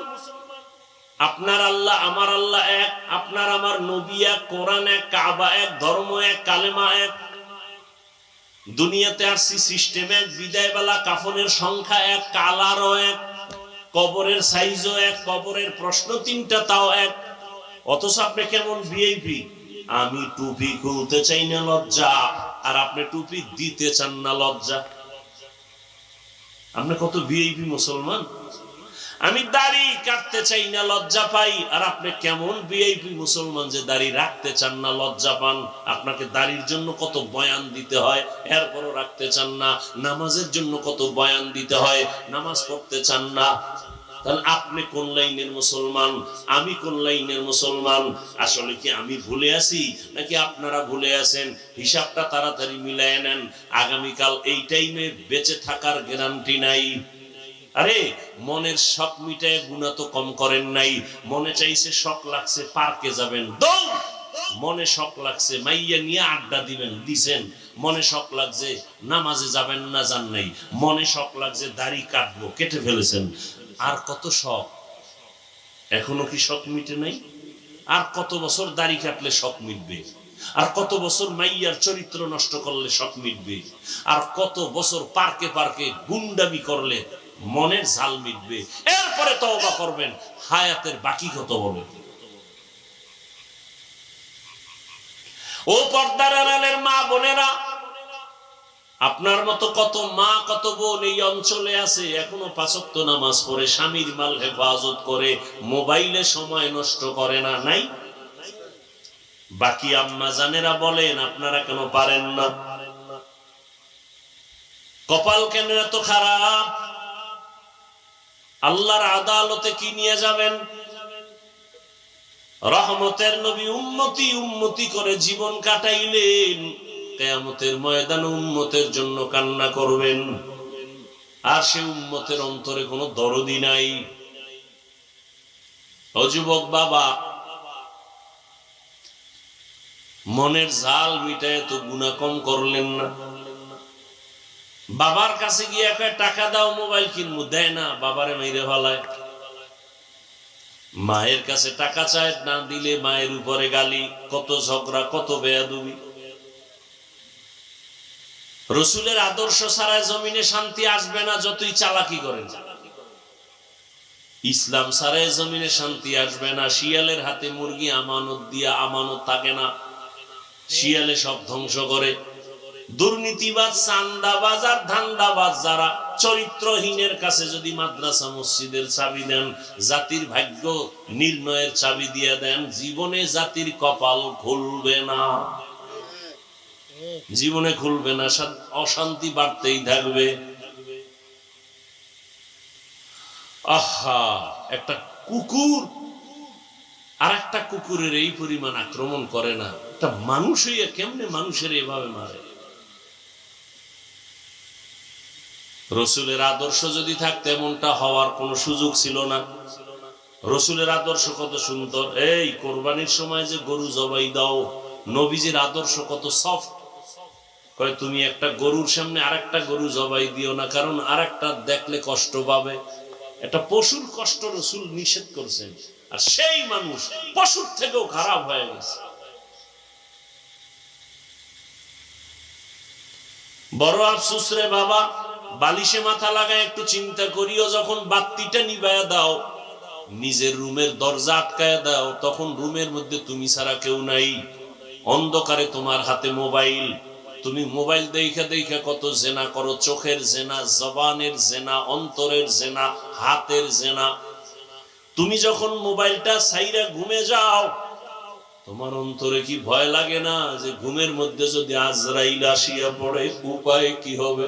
আপনার আল্লাহ আমার আল্লাহ এক, আপনার আমার নবী এক, কোরআন এক, কাবা এক, ধর্ম এক, কালেমা এক। দুনিয়াতে আসছি সিস্টেম এক, বিদায় বেলা কাফনের সংখ্যা এক, কালারও এক, কবরের সাইজও এক, কবরের প্রশ্ন 3টা তাও এক। অথচ আপনি কেমন ভিআইপি, আমি টুপি খুলতে চাই না লজ্জা, আর আপনি টুপি দিতে চান না লজ্জা। আপনি কত ভিআইপি মুসলমান। আমি দাড়ি কাটতে চাই না লজ্জা পাই, আর আপনি কেমন ভিআইপি মুসলমান যে দাড়ি রাখতে চান না লজ্জা পান। আপনাকে দাড়ির জন্য কত বয়ান দিতে হয়, এরপরও রাখতে চান না। নামাজের জন্য কত বয়ান দিতে হয়, নামাজ পড়তে চান না। তাহলে আপনি কোন লাইনের মুসলমান, আমি কোন লাইনের মুসলমান? আসলে কি আমি ভুলে আছি, নাকি আপনারা ভুলে আছেন? হিসাবটা তাড়াতাড়ি মিলায় নেন, আগামীকাল এই টাইমে বেঁচে থাকার গ্যারান্টি নাই। আরে মনের শখ মিটায় গুনাহ তো কম করেন নাই। মনে চাইছে, শখ লাগছে পার্কে যাবেন, দৌড়। মনে শখ লাগছে মাইয়া নিয়ে আড্ডা দিবেন, দিছেন। মনে শখ লাগছে নামাজে যাবেন না, যান নাই। মনে শখ লাগছে দাড়ি কাটবো, কেটে ফেলেছেন। আর কত শখ, এখনো কি শখ মিটে নাই? আর কত বছর দাড়ি কাটলে শখ মিটবে? আর কত বছর মাইয়ার চরিত্র নষ্ট করলে শখ মিটবে? আর কত বছর পার্কে পার্কে গুন্ডামি করলে মনের ঝাল মিটবে? এরপরে তওবা করবেন, হায়াতের বাকি কত বলে। ও পর্দার আড়ালের মা বোনেরা, আপনার মতো কত মা কত বোন এই অঞ্চলে আছে, এখনো 5 ওয়াক্ত নামাজ পড়ে, স্বামীর মাল হেফাজত করে, মোবাইলে সময় নষ্ট করে না, নাই? বাকি আম্মা জানেরা বলেন আপনারা কেন পারেন না? কপাল কেন এত খারাপ? আল্লাহর আদালতে কি নিয়ে যাবেন? রহমতের নবী উম্মতি উম্মতি করে জীবন কাটাইলেন, কিয়ামতের ময়দানে উম্মতের জন্য কান্না করবেন, আর সে উম্মতের অন্তরে কোনো দরদি নাই। ও যুবক বাবা, মনের জাল মিটায় তো গুনাহ কম করলেন না। বাবার কাছে গিয়ে কয় টাকা দাও মোবাইল কিনবো, দেয় না, বাবারে মেরে ফেলায়। মায়ের কাছে টাকা চায়, না দিলে মায়ের উপরে গালি, কত ঝগড়া, কত বেয়াদবি। রসুলের আদর্শ ছাড়া জমিনে শান্তি আসবে না, যতই চালাকি করেন। ইসলাম ছাড়া জমিনে শান্তি আসবে না। শিয়ালের হাতে মুরগি আমানত দিয়া আমানত থাকে না, শিয়ালে সব ধ্বংস করে। দুর্নীতিবাজ, চান্দাবাজ আর ধান্দাবাজ যারা, চরিত্রহীনের কাছে যদি মাদ্রাসা মসজিদের চাবি দেন, জাতির ভাগ্য নির্ণয়ের চাবি দিয়ে দেন, জীবনে জাতির কপাল খুলবে না, জীবনে খুলবে না, অশান্তি বাড়তেই থাকবে। আহা, একটা কুকুর আর একটা কুকুরের এই পরিমাণ আক্রমণ করে না, একটা মানুষ হইয়া কেমনে মানুষের এভাবে মারে? রসুলের আদর্শ যদি থাকতো এমনটা হওয়ার কোনো সুযোগ ছিল না। রসুলের আদর্শ কত সুন্দর। এই কোরবানির সময় যে গরু জবাই দাও, নবীজির আদর্শ কত সফট। কয় তুমি একটা গরুর সামনে আরেকটা গরু জবাই দিও না, কারণ আরেকটা দেখলে কষ্ট পাবে। এটা পশুর কষ্ট রসুল নিষেধ করছেন, আর সেই মানুষ পশুর থেকেও খারাপ হয়ে গেছে। বড় আফসোস রে বাবা, বালিশে মাথা লাগায় একটু চিন্তা করিও, যখন বাতিটা নিভায়া দাও, নিজের রুমের দরজা আটকায় দাও, তখন রুমের মধ্যে তুমি ছাড়া কেউ নাই, অন্ধকারে তোমার হাতে মোবাইল, তুমি মোবাইল দেখা দেখা কত জেনা করো, চোখের জেনা, জবানের জেনা, অন্তরের জেনা, হাতের জেনা। তুমি যখন মোবাইলটা ছাইরা ঘুমে যাও, তোমার অন্তরে কি ভয় লাগে না যে ঘুমের মধ্যে যদি আজরাইল আসিয়া পড়ে উপায় কি হবে?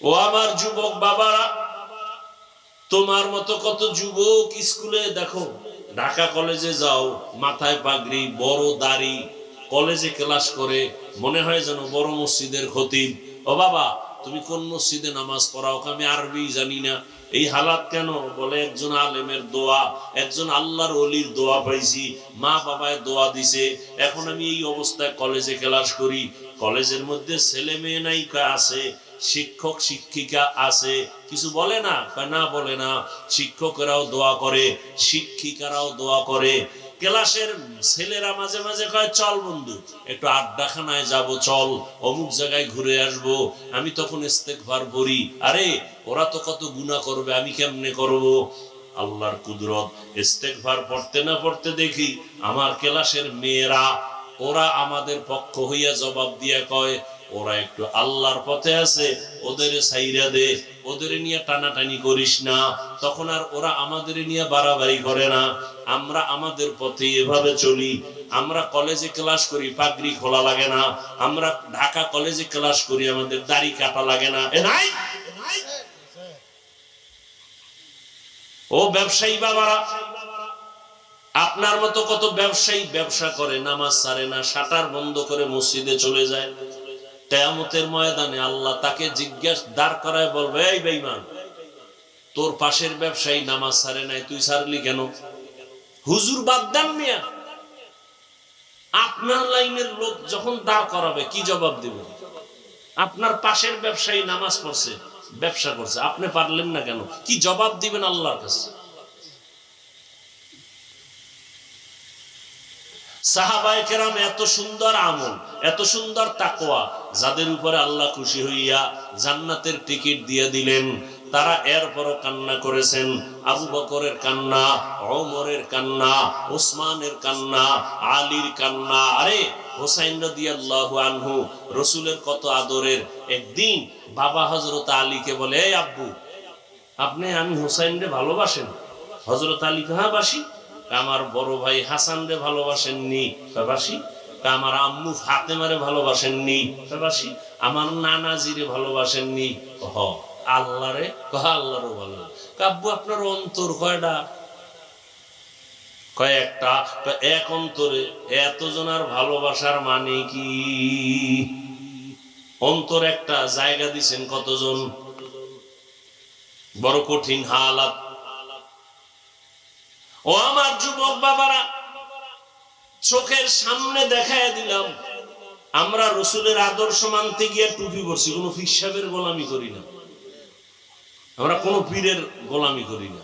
ও আমার যুবক বাবারা, তোমার মতো কত যুবক স্কুলে দেখো, ঢাকা কলেজে যাও, মাথায় পাগড়ি, বড় দাড়ি, কলেজে ক্লাস করে, মনে হয় যেন বড় মসজিদের খতিব। ও বাবা, তুমি কোন মসজিদে নামাজ পড়াও? আমি আরবি জানি না। এই হালাত কেন? বলে একজন আলেমের দোয়া, একজন আল্লাহর ওলির দোয়া পাইছি, মা বাবায় দোয়া দিছে, এখন আমি এই অবস্থায় কলেজে ক্লাস করি। কলেজের মধ্যে ছেলে মেয়ে নায়িকা আছে, শিক্ষক শিক্ষিকা আছে, কিছু বলে না? না বলে না। শিক্ষকেরাও দোয়া করে, শিক্ষিকারাও দোয়া করে। ক্লাসের ছেলেরা মাঝে মাঝে কয়, চল বন্ধু একটু আড্ডাখানায় যাব, চল অমুক জায়গায় ঘুরে আসব। আমি তখন ইস্তেগফার করি, আরে ওরা তো কত গুনাহ করবে, আমি কেমনে করব? আল্লাহর কুদরত, ইস্তেগফার পড়তে না পড়তে দেখি আমার ক্লাসের মেয়েরা, ওরা আমাদের পক্ষ হইয়া জবাব দিয়া কয়, ওরা একটু আল্লাহর পথে আছে, ওদের ছাইরা দে, ওদের নিয়ে টানাটানি করিস না। তখন আর ওরা আমাদের নিয়ে বাড়াবাড়ি করে না। আমরা আমাদের পথে এভাবে চলি। আমরা কলেজে ক্লাস করি, পাগড়ি খোলা লাগে না। আমরা ঢাকা কলেজে ক্লাস করি, আমাদের দাড়ি কাটা লাগে না। এ নাই ও ব্যবসায়ী বাবারা, আপনার মতো কত ব্যবসায়ী ব্যবসা করে, নামাজ ছাড়ে না, শাটার বন্ধ করে মসজিদে চলে যায়। কিয়ামতের ময়দানে আল্লাহ তাকে জিজ্ঞাসা দাঁড় করায় বলবে, এই বেঈমান, তোর পাশের ব্যবসায়ী নামাজ ছাড়ে নাই, তুই ছাড়লি কেন? হুজুর বাদ দেন মিয়া। আপনার লাইনের লোক যখন দাঁড় করাবে কি জবাব দিবেন? আপনার পাশের ব্যবসায়ী নামাজ পড়ছে, ব্যবসা করছে, আপনি পারলেন না কেন? কি জবাব দিবেন আল্লাহর কাছে? সাহাবায়ে কেরাম এত সুন্দর আমল, এত সুন্দর তাকওয়া, যাদের উপরে আল্লাহ খুশি হইয়া জান্নাতের টিকিট দিয়ে দিলেন, তারা এরপরও কান্না করেছেন। আবু বকরের কান্না, ওমরের কান্না, ওসমানের কান্না, আলীর কান্না। আরে হোসাইন রাদিয়াল্লাহু আনহু রাসূলের কত আদরের। একদিন বাবা হযরত আলীকে বলে, এই আব্বু, আপনি আমি হোসাইনরে ভালোবাসেন? হযরত আলী হ্যাঁ বাসি। আমার বড় ভাই হাসান রে ভালোবাসেননি? বাসি। আমার আম্মু ফাতেমারে ভালোবাসেননি? বাসি। আমার নানাজিরে ভালোবাসেননি? হ। আল্লাহরে? আল্লাহরও ভালো। কাব্বু আপনার অন্তর কয়টা? কয়েকটা। এক অন্তরে এতজনের ভালোবাসার মানে কি? অন্তর একটা, জায়গা দিছেন কতজন? বড় কঠিন হালাত। ও আমার যুবক বাবারা, চোখের সামনে দেখায় দিলাম, আমরা রসুলের আদর্শ মানতে গিয়ে টুপি পরছি, কোন পীর সাহেবের গোলামি করি না, আমরা কোন পীরের গোলামি করি না,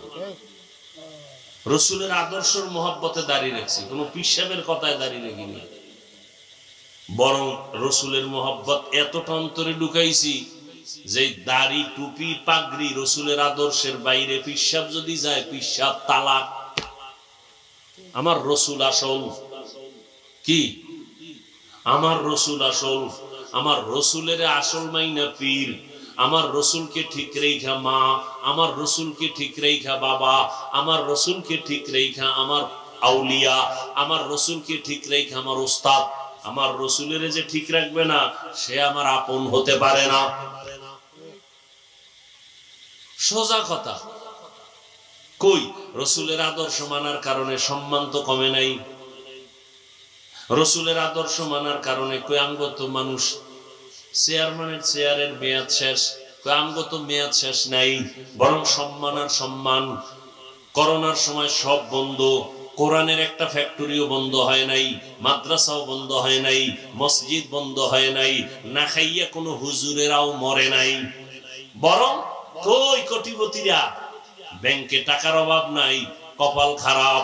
রসুলের আদর্শের মহব্বতে দাঁড়িয়ে রাখছি, কোন পীর সাহেবের কথায় দাঁড়িয়ে রাখিনি। বরং রসুলের মহব্বত এতটা অন্তরে ঢুকাইছি যে দাড়ি, টুপি, পাগড়ি রসুলের আদর্শের বাইরে পীর সাহেব যদি যায়, পীর সাহেব তালাক। আমার রসুল আসল। কি? আমার রসুল আসল। আমার রসুলের আসল মাইনা পীর। আমার রসুলকে ঠিক রেখা মা, আমার রসুলকে ঠিক রেখা বাবা, আমার রসুলকে ঠিক রেখা আমার আউলিয়া, আমার রসুলকে ঠিক রেখা আমার ওস্তাদ। আমার রসুলের যে ঠিক রাখবে না, সে আমার আপন হতে পারে না। সোজা কথা। কই রসুলের আদর্শ মানার কারণে সম্মান তো কমে নাই। রসুলের আদর্শ মানার কারণে কই আমগত মানুষ চেয়ারম্যানের চেয়ারের মেয়াদ শেষ, কই আমগত মেয়াদ শেষ নাই, বরং সম্মান আর সম্মান। করোনার সময় সব বন্ধ, কোরআনের একটা ফ্যাক্টরিও বন্ধ হয় নাই, মাদ্রাসাও বন্ধ হয় নাই, মসজিদ বন্ধ হয় নাই, না খাইয়া কোনো হুজুরেরাও মরে নাই। বরং কই কোটিপতিরা, ব্যাংকে টাকার অভাব নাই, কপাল খারাপ,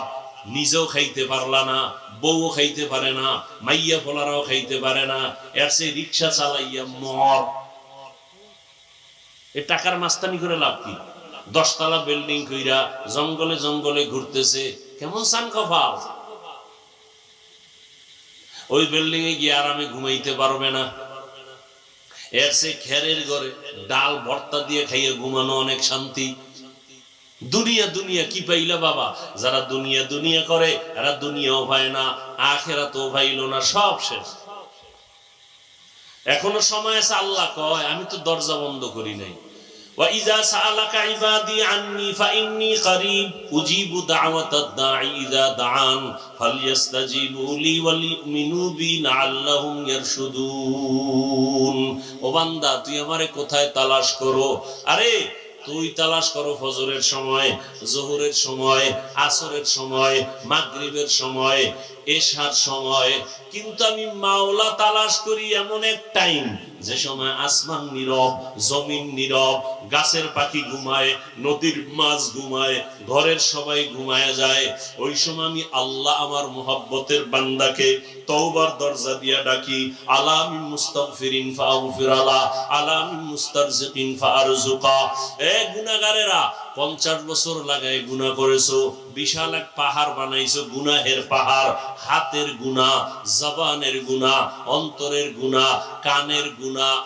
নিজেও খাইতে পারলা না, বউও খাইতে পারে না, মাইয়া ফোলারাও খাইতে পারে না, এর সে রিক্সা চালাইয়া মর। এ টাকার মাস্তানি করে লাভ কি? 10 তলা বিল্ডিং কইরা জঙ্গলে জঙ্গলে ঘুরতেছে, কেমন সান কপাল। ওই বিল্ডিং এ গিয়ে আরামে ঘুমাইতে পারবে না। এর সে খেরের ঘরে ডাল ভর্তা দিয়ে খাইয়ে ঘুমানো অনেক শান্তি। দুনিয়া দুনিয়া কি পাইলা বাবা? যারা দুনিয়া দুনিয়া করে এরা দুনিয়াও পায় না, আখিরাতও পাইল না, সব শেষ। এখনো সময় আছে। আল্লাহ কয় আমি তো দরজা বন্ধ করি নাই। ওয়া ইযা সাআলাকা ইবাদি আন্নী ফাইন্নী করিব উজিবু দাওয়াতাদ দাঈ ইযা দাআন ফালইস্তাজিবু লি ওয়া লিউমিনু বি লাআল্লাহুম ইয়ারশুদুন। ও বান্দা, তুই আমারে কোথায় তালাশ করো? আরে তুই তালাশ করো ফজরের সময়, যোহরের সময়, আসরের সময়, মাগরিবের সময়, এশার সময়, কিন্তু আমি মাওলা তালাশ করি এমন এক টাইম যে সময় আসমান নীরব, জমিন নীরব, গাছের পাখি ঘুমায়, নদীর মাছ ঘুমায়, ঘরের সবাই ঘুমায় যায়। ওই সময় আমি আল্লাহ আমার মুহাব্বতের বান্দাকে তওবার দরজা দিয়া ডাকি, আলা মিন মুস্তাগফিরিন ফাগফির আলা, আলা মিন মুস্তারজিকিন ফারজুকা। এ গুনাহগারেরা, 50 বছর লাগায় গুনাহ করেছো, বিশাল এক পাহাড় বানাইছো, গুনাহের পাহাড়। হাতের গুনাহ, জবানের গুনাহ, অন্তরের গুনাহ, কানের গুনাহ,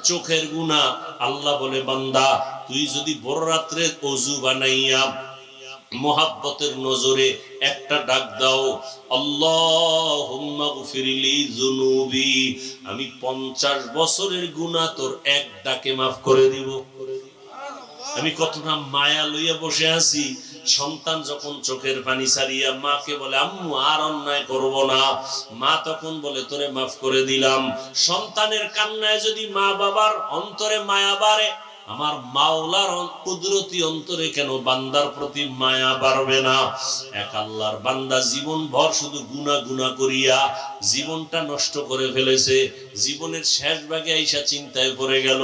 চোখের গুনাহ। আল্লাহ বলে বান্দা, তুই যদি বড় রাত্রে ওযু বানাইয়া মুহাব্বতের নজরে একটা ডাক দাও, আল্লাহুম্মা গফিরলি যুনুবি, আমি 50 বছরের গুনাহ তোর এক ডাকে মাফ করে দিব। আমি কতটা মায়া লইয়া বসে আছি। সন্তান যখন চোখের পানি ছাড়িয়া মাকে বলে আম্মু আর অন্যায় করব না, মা তখন বলে তোরে মাফ করে দিলাম। সন্তানের কান্নায় যদি মা বাবার অন্তরে মায়া বাড়ে, আমার মাওলার কুদরতি অন্তরে কেন বান্দার প্রতি মায়া বাড়বে না? এক আল্লাহর বান্দা জীবন ভর শুধু গুনাহ গুনাহ করিয়া জীবনটা নষ্ট করে ফেলেছে। জীবনের শেষ ভাগে আইসা চিন্তায় পড়ে গেল,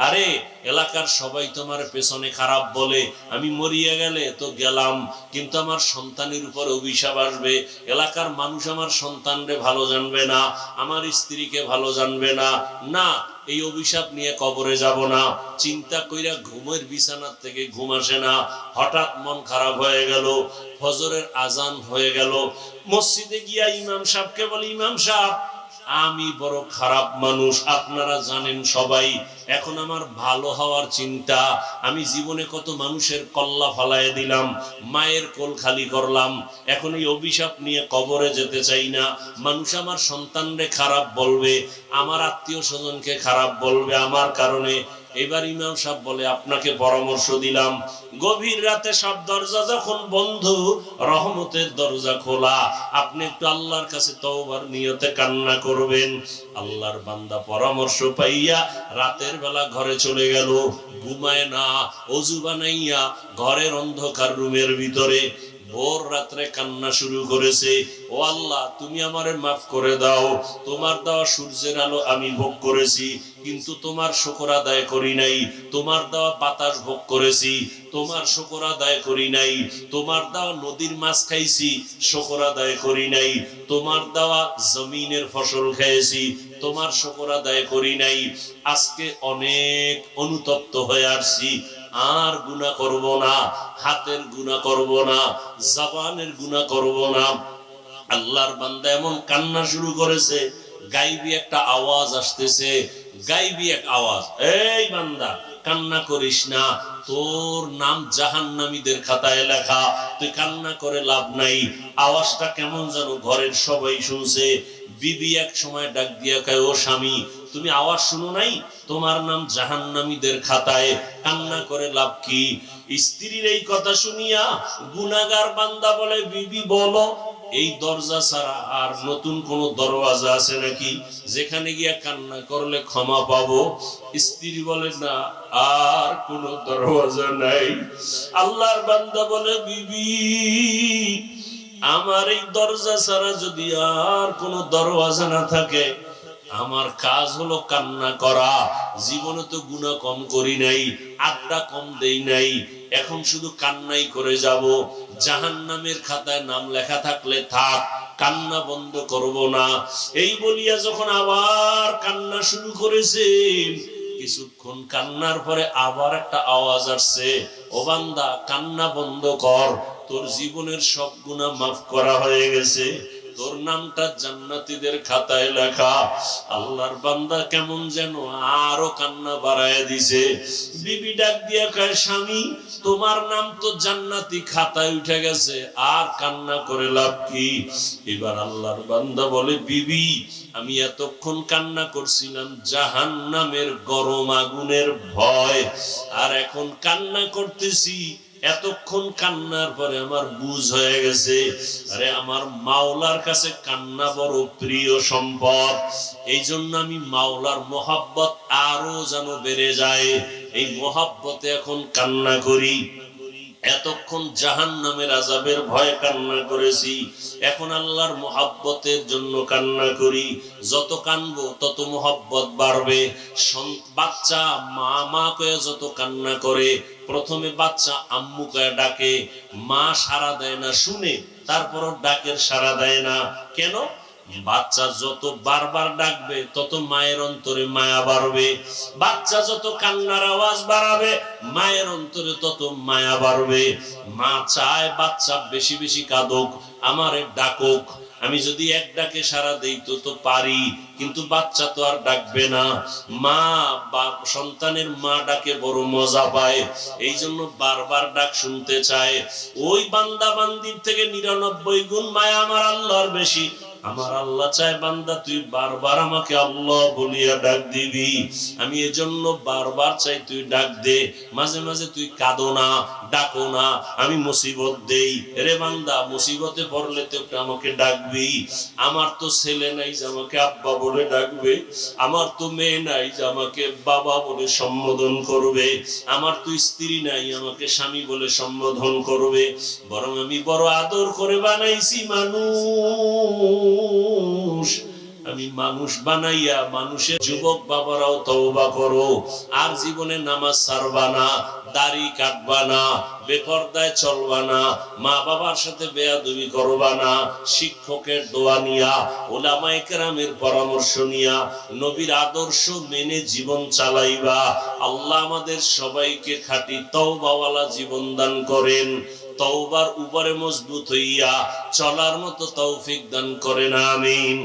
আরে এলাকার সবাই তোমার পেছনে খারাপ বলে, আমি মরিয়া গেলে তো গেলাম, কিন্তু আমার সন্তানের উপর অভিশাপ আসবে। এলাকার মানুষ আমার সন্তানরে ভালো জানবে না, আমার স্ত্রীকে ভালো জানবে না। না, এই অভিশাপ নিয়ে কবরে যাব না। চিন্তা কইরা ঘুমের বিছানার থেকে ঘুম আসে না। হঠাৎ মন খারাপ হয়ে গেল, ফজরের আজান হয়ে গেল। মসজিদে গিয়া ইমাম সাহেবকে বলি, ইমাম সাহেব আমি বড় খারাপ মানুষ, আপনারা জানেন সবাই। এখন আমার ভালো হওয়ার চিন্তা, আমি জীবনে কত মানুষের কল্লা ফালায় দিলাম, মায়ের কোল খালি করলাম। এখন এই অভিশাপ নিয়ে কবরে যেতে চাই না। মানুষ আমার সন্তানরে খারাপ বলবে, আমার আত্মীয় স্বজনকে খারাপ বলবে আমার কারণে। এবার ইমাম সাহেব বলে, আপনাকে পরামর্শ দিলাম, গভীর রাতে সব দরজা যখন বন্ধ, রহমতের দরজা খোলা, আপনি একটু আল্লাহর কাছে তওবার নিয়তে কান্না করবেন। আল্লাহর বান্দা পরামর্শ পাইয়া রাতের বেলা ঘরে চলে গেল, ঘুমায় না, ওযু বানাইয়া ঘরের অন্ধকার রুমের ভিতরে ভোর রাত্রে কান্না শুরু করেছে। ও আল্লাহ, তুমি আমারে মাফ করে দাও, তোমার দেওয়া সূর্যের আলো আমি ভোগ করেছি কিন্তু তোমার শুকর আদায় করি নাই, তোমার দেওয়া বাতাস ভোগ করেছি তোমার শুকর আদায় করি নাই, তোমার দেওয়া নদীর মাছ খাইছি শুকর আদায় করি নাই, তোমার দেওয়া জমিনের ফসল খেয়েছি তোমার শুকর আদায় করি নাই। আজকে অনেক অনুতপ্ত হয়ে আসছি, আর গুনাহ করব না, হাতের গুনাহ করব না, জবানের গুনাহ করব না। আল্লাহর বান্দা এমন কান্না শুরু করেছে, গাইবি একটা আওয়াজ আসতেছে, গাইবি এক আওয়াজ, এই বান্দা কান্না করিস না, তোর নাম জাহান্নামীদের খাতায় লেখা, তুই কান্না করে লাভ নাই। আওয়াজটা কেমন যেন ঘরের সবাই শুনছে। বিবি এক সময় ডাক দিয়া কয়, ও স্বামী, তুমি আওয়াজ শুনো নাই? তোমার নাম জাহান্নামীদের খাতায়, কান্না করে লাভ কি? স্ত্রীর এই কথা শুনিয়া গুনাহগার বান্দা বলে, বিবি বলো, এই দরজা ছাড়া আর নতুন কোন দরওয়াজা আছে নাকি যেখানে গিয়া কান্না করলে ক্ষমা পাবো? স্ত্রী বলে, না, আর কোন দরওয়াজা নাই। আল্লাহর বান্দা বলে, বিবি আমার এই দরজা ছাড়া যদি আর কোন দরওয়াজা না থাকে, আমার কাজ হলো কান্না করা। জীবনে তো গুনাহ কম করি নাই, আড্ডা কম দেই নাই, এখন শুধু কান্নাই করে যাব। জাহান্নামের খাতায় নাম লেখা থাকলে থাক, কান্না বন্ধ করব না। এই বলিয়া যখন আবার কান্না শুরু করেছেন, কিছুক্ষণ কান্নার পরে আবার একটা আওয়াজ আসছে, ও বান্দা কান্না বন্ধ কর, তোর জীবনের সব গুনাহ মাফ করা হয়ে গেছে, তোর নামটা জান্নাতীদের খাতায় লেখা। আল্লাহর বান্দা কেমন যেন আরো কান্না বাড়ায় দিছে। বিবি ডাক দিয়া কয়, স্বামী তোমার নাম তো জান্নাতি খাতায় উঠে গেছে, আর কান্না করে লাভ কি? এবার আল্লাহর বান্দা বলে, বিবি আমি এতক্ষণ কান্না করছিলাম জাহান্নামের গরম আগুনের ভয়, আর এখন কান্না করতেছি এতক্ষণ কান্নার পরে আমার বুঝ হয়ে গেছে, আরে আমার মাওলার কাছে কান্না বড় প্রিয় সম্পদ। এই জন্য আমি মাওলার মহব্বত আরো যেন বেড়ে যায়, এই মহব্বতে এখন কান্না করি। এতক্ষণ জাহান্নামের আযাবের ভয়ে কান্না করেছি, এখন আল্লাহর মহব্বতের জন্য কান্না করি। যত কানবো তত মহব্বত বাড়বে। বাচ্চা মা মা কয়ে যত কান্না করে, প্রথমে বাচ্চা আম্মু কয়ে ডাকে, মা সাড়া দেয় না শুনে, তারপরও ডাকের সাড়া দেয় না। কেন? বাচ্চা যত বারবার ডাকবে তত মায়ের অন্তরে মায়া বাড়বে। বাচ্চা যত কান্নার আওয়াজ বাড়াবে মায়ের অন্তরে তত মায়া বাড়বে। মা চায় বাচ্চা বেশি বেশি কাঁদুক, আমারে ডাকুক। আমি যদি এক ডাকে সাড়া দেই তো পারি, কিন্তু বাচ্চা তো আর ডাকবে না। মা বা সন্তানের মা ডাকে বড় মজা পায়, এই জন্য বারবার ডাক শুনতে চায়। ওই বান্দা বান্দির থেকে 99 গুণ মায়া আমার আল্লাহর বেশি। আমার আল্লাহ চায় বান্দা তুই বারবার আমাকে আল্লাহ বলিয়া ডাক দিবি। আমি এজন্য বারবার চাই তুই ডাক দে। মাঝে মাঝে তুই কাঁদো না, ডাকো না, আমি মুসিবত দেই। রে বান্দা মুসিবতে পড়লে তো আমাকে ডাকবি। আমার তো ছেলে নাই যে আমাকে আব্বা বলে ডাকবে, আমার তো মেয়ে নাই যে আমাকে বাবা বলে সম্বোধন করবে, আমার তো স্ত্রী নাই আমাকে স্বামী বলে সম্বোধন করবে। বরং আমি বড় আদর করে বানাইছি মানুষ। আমি মানুষ বানাইয়া মানুষের যুবক বাবারাও তওবা করো, আর জীবনে নামাজ ছাড়বা না, দাড়ি কাটবা না, বেপরদায় চলবা না, মা বাবার সাথে বেয়াদবি করবা না, শিক্ষকের দোয়া নিয়া, উলামায়ে কেরামের পরামর্শ নিয়া, নবীর আদর্শ মেনে জীবন চালাইবা। আল্লাহ আমাদের সবাইকে খাঁটি তওবাওয়ালা জীবন দান করেন, তওবার উপরে মজবুত হইয়া চলার মতো তৌফিক দান করেন, আমিন।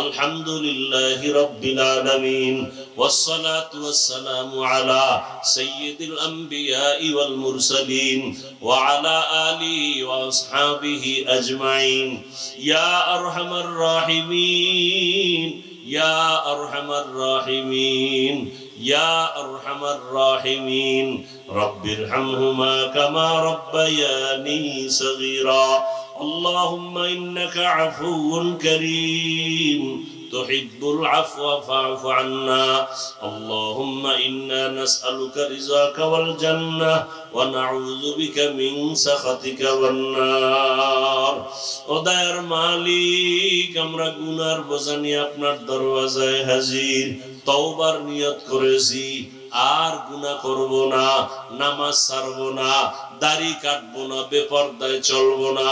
আলহামদুলিল্লাহি রাব্বিল আলামিন, ওয়াসসালাতু ওয়াসসালামু আলা সাইয়্যিদিল আমবিয়াই ওয়াল মুরসালিন ওয়া আলা আলিহি ওয়া আসহাবিহি আজমাইন। ইয়া আরহামার রাহিমিন, ইয়া আরহামার রাহিমিন, ইয়া আরহামার রাহিমিন। রব্বিরহামহুমা কামা রাব্বায়ানি সগীরা। اللهم إنك عفو كريم تحب العفو فاعف عنا. اللهم إنا نسألك رضاك والجنة ونعوذ بك من سخطك والنار. ও দয়ার মালিক, আমরা গুনার বোঝা নিয়ে আপনার দরওয়াজায় হাজির, তওবার নিয়ত করেছি, আর গুনাহ করব না, নামাজ ছাড়বো না, দাড়ি কাটবো না, বেপরদায় চলবো না,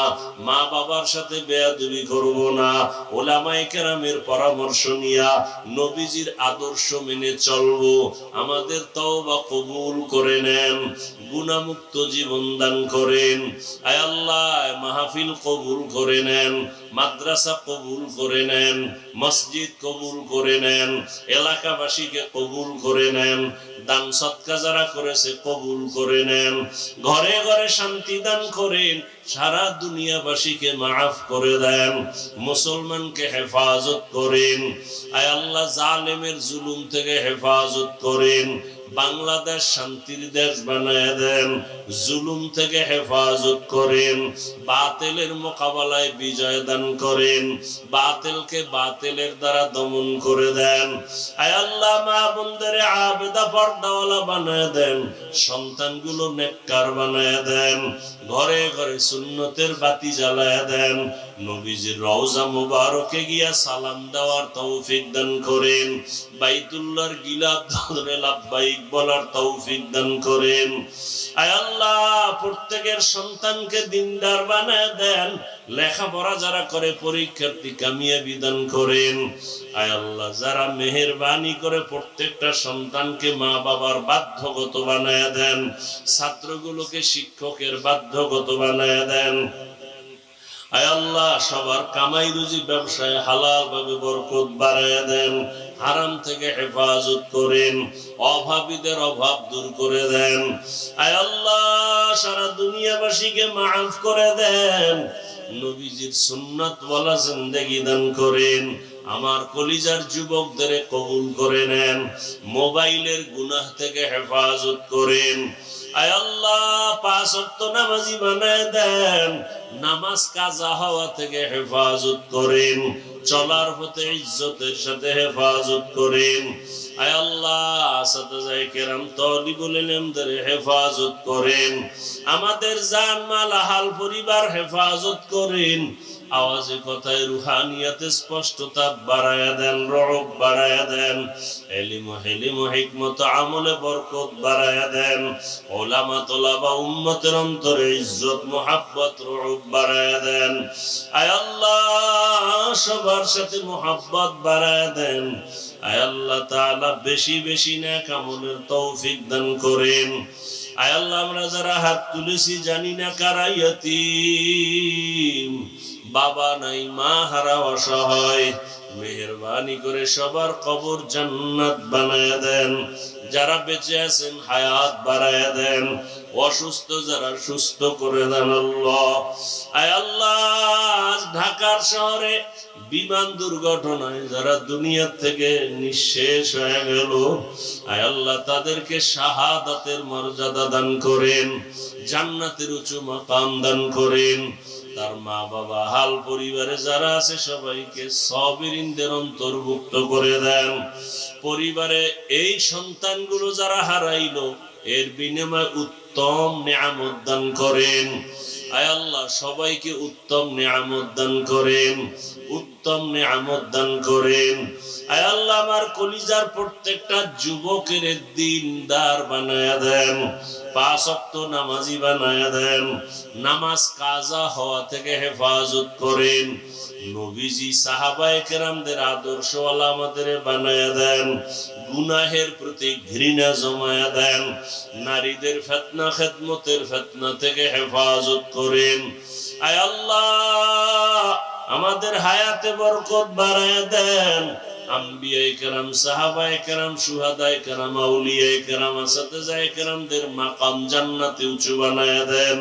মা বাবার সাথে বেয়াদবি করব না, উলামায়ে কেরামের পরামর্শ নিয়া নবীজির আদর্শ মেনে চলবো। আমাদের তওবা কবুল করে নেন, গুনাহমুক্ত জীবন দান করেন। আয় আল্লাহ, মাহফিল কবুল করে নেন, মাদ্রাসা কবুল করে নেন, মসজিদ কবুল করে নেন, এলাকাবাসীকে কবুল করে নেন, দান সদকা যারা করেছে কবুল করে নেন, ঘরে ঘরে শান্তি দান করেন, সারা দুনিয়াবাসীকে মাফ করে দেন, মুসলমানকে হেফাজত করেন। আয় আল্লাহ, জালেমের জুলুম থেকে হেফাজত করেন, বাংলাদেশ শান্তির দেশ বানায় দেন, জুলুম থেকে হেফাজত করেন, বাতিলের মোকাবেলায় বিজয় দান করেন, বাতিলকে বাতিলের দ্বারা দমন করে দেন। আয় আল্লাহ, মা বোনদের আবেদা পর্দাওয়ালা বানায় দেন, সন্তানগুলো নেককার বানায় দেন, ঘরে ঘরে সুন্নতের বাতি জ্বালায় দেন, নবীজির রওজা মুবারকে গিয়া সালাম দেওয়ার তৌফিক দান করেন, বাইতুল্লাহর গিলাফ ধরে লাব্বাইক বলার তৌফিক দান করেন। আয় আল্লাহ, প্রত্যেকের সন্তানকে দিনদার বানায় দেন, লেখাপড়া যারা করে পরীক্ষার্থী কামিয়াবি দান করেন। আয় আল্লাহ, যারা মেহেরবানি করে প্রত্যেকটা সন্তানকে মা বাবার বাধ্যগত বানায় দেন, ছাত্রগুলোকে শিক্ষকের বাধ্যগত বানায় দেন। আয় আল্লাহ, সবার কামাই রুজি ব্যবসায় হালাল ভাবে বরকত বাড়ায় দেন, হারাম থেকে হেফাজত করেন, অভাবীদের অভাব দূর করে দেন। আয় আল্লাহ, সারা দুনিয়াবাসীকে মাফ করে দেন, নবীজির সুন্নাত ওয়ালা জিন্দেগি দান করেন। আমার কলিজার যুবকদের কবুল করে নেন, মোবাইলের গুনাহ থেকে হেফাজত করেন। আয় আল্লাহ, 5 ওয়াক্ত নামাজি বানায় দেন, নামাজ কাজা হওয়া থেকে হেফাজত করেন, চলার পথে ইজ্জতের সাথে হেফাজত করেন। আয় আল্লাহ, আসাতায়ে কেরাম তালিবুল ইলমদের হেফাজত করেন, আমাদের জান মাল আহাল পরিবার হেফাজত করেন। আওয়াজে কথায় রুহানিয়াতে স্পষ্টতা বাড়ায়া দেন, রব বাড়ায়া দেন, ইলম হিলম হিকমত আমলে বরকত বাড়ায়া দেন, উলামা তোলাবা উম্মতের অন্তরে ইজ্জত মুহাব্বত রব বাড়ায়া দেন। আয় আল্লাহ, সবার সাথে মুহাব্বত বাড়ায়া দেন। আয় আল্লাহ তাআলা বেশি বেশি নেক আমলের তৌফিক দান করেন। আয় আল্লাহ, আমরা যারা হাত তুলেছি জানি না কারা ইয়তীম, বাবা নাই, মা হারা, অসহায়, মেহেরবানি করে সবার কবর জান্নাত বানায়া দেন। যারা বেঁচে আছেন হায়াত বাড়ায়া দেন, অসুস্থ যারা সুস্থ করে দেন আল্লাহ। আয় আল্লাহ, ঢাকার শহরে বিমান দুর্ঘটনায় যারা দুনিয়া থেকে নিঃশেষ হয়ে গেল, আয় আল্লাহ তাদেরকে শাহাদাতের মর্যাদা দান করেন, জান্নাতের উঁচু মাকাম দান করেন। তার মা বাবা হাল পরিবারে যারা আছে সবাইকে সাবিরিনদের অন্তর্ভুক্ত করে দেন। পরিবারে এই সন্তানগুলো যারা হারাইলো এর বিনিময়ে উত্তম নিয়ামত দান করেন। আয় আল্লাহ, সবাইকে উত্তম নিয়ামত দান করেন, উত্তম নিয়ামত দান করেন। আয় আল্লাহ, আমার কলিজার প্রত্যেকটা যুবকের দিনদার বানায়া দেন, 5 ওয়াক্ত নামাজি বানায়া দেন, নামাজ কাজা হওয়া থেকে হেফাজত করেন। নবীজি সাহাবায়ে কেরামদের আদর্শওয়ালা আমাদের বানায়া দেন, গুনাহের প্রতি ঘৃণা জমায়া দেন, নারীদের ফিতনা খেদমতের ফিতনা থেকে হেফাজত করেন। আয় আল্লাহ, আমাদের হায়াতে বরকত বাড়ায়া দেন। আম্বিয়ায়ে কেরাম, সাহাবায়ে কেরাম, শুহাদায়ে কেরাম, আউলিয়ায়ে কেরাম, আসাতিজায়ে কেরামদের মাকাম জান্নাতে উঁচু বানায়া দেন।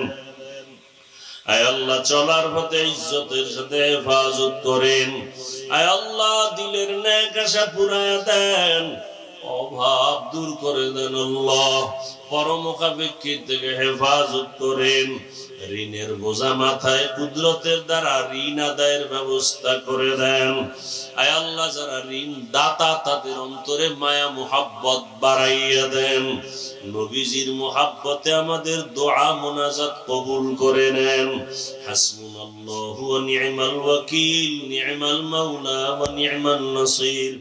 আয় আল্লাহ, চলার পথে ইজ্জতের সাথে হেফাজত করেন। আয় আল্লাহ, দিলের নেক আশা পুরায়া দেন, অভাব দূর করে দেন আল্লাহ, পরমুখাপেক্ষী থেকে হেফাজত করেন। ঋণের বোঝা মাথায় কুদরতের দ্বারা ঋণ আদায়ের ব্যবস্থা করে দেন। আয় আল্লাহ, যারা ঋণ দাতা তাদের অন্তরে মায়া মুহাব্বত বাড়াইয়া দেন। নবীজির মুহাব্বতে আমাদের দোয়া মুনাজাত কবুল করে নেন। হাসবুনাল্লাহু ওয়া নি'মাল ওয়াকিল, নি'মাল মাওলা ওয়া নি'মান নাসির।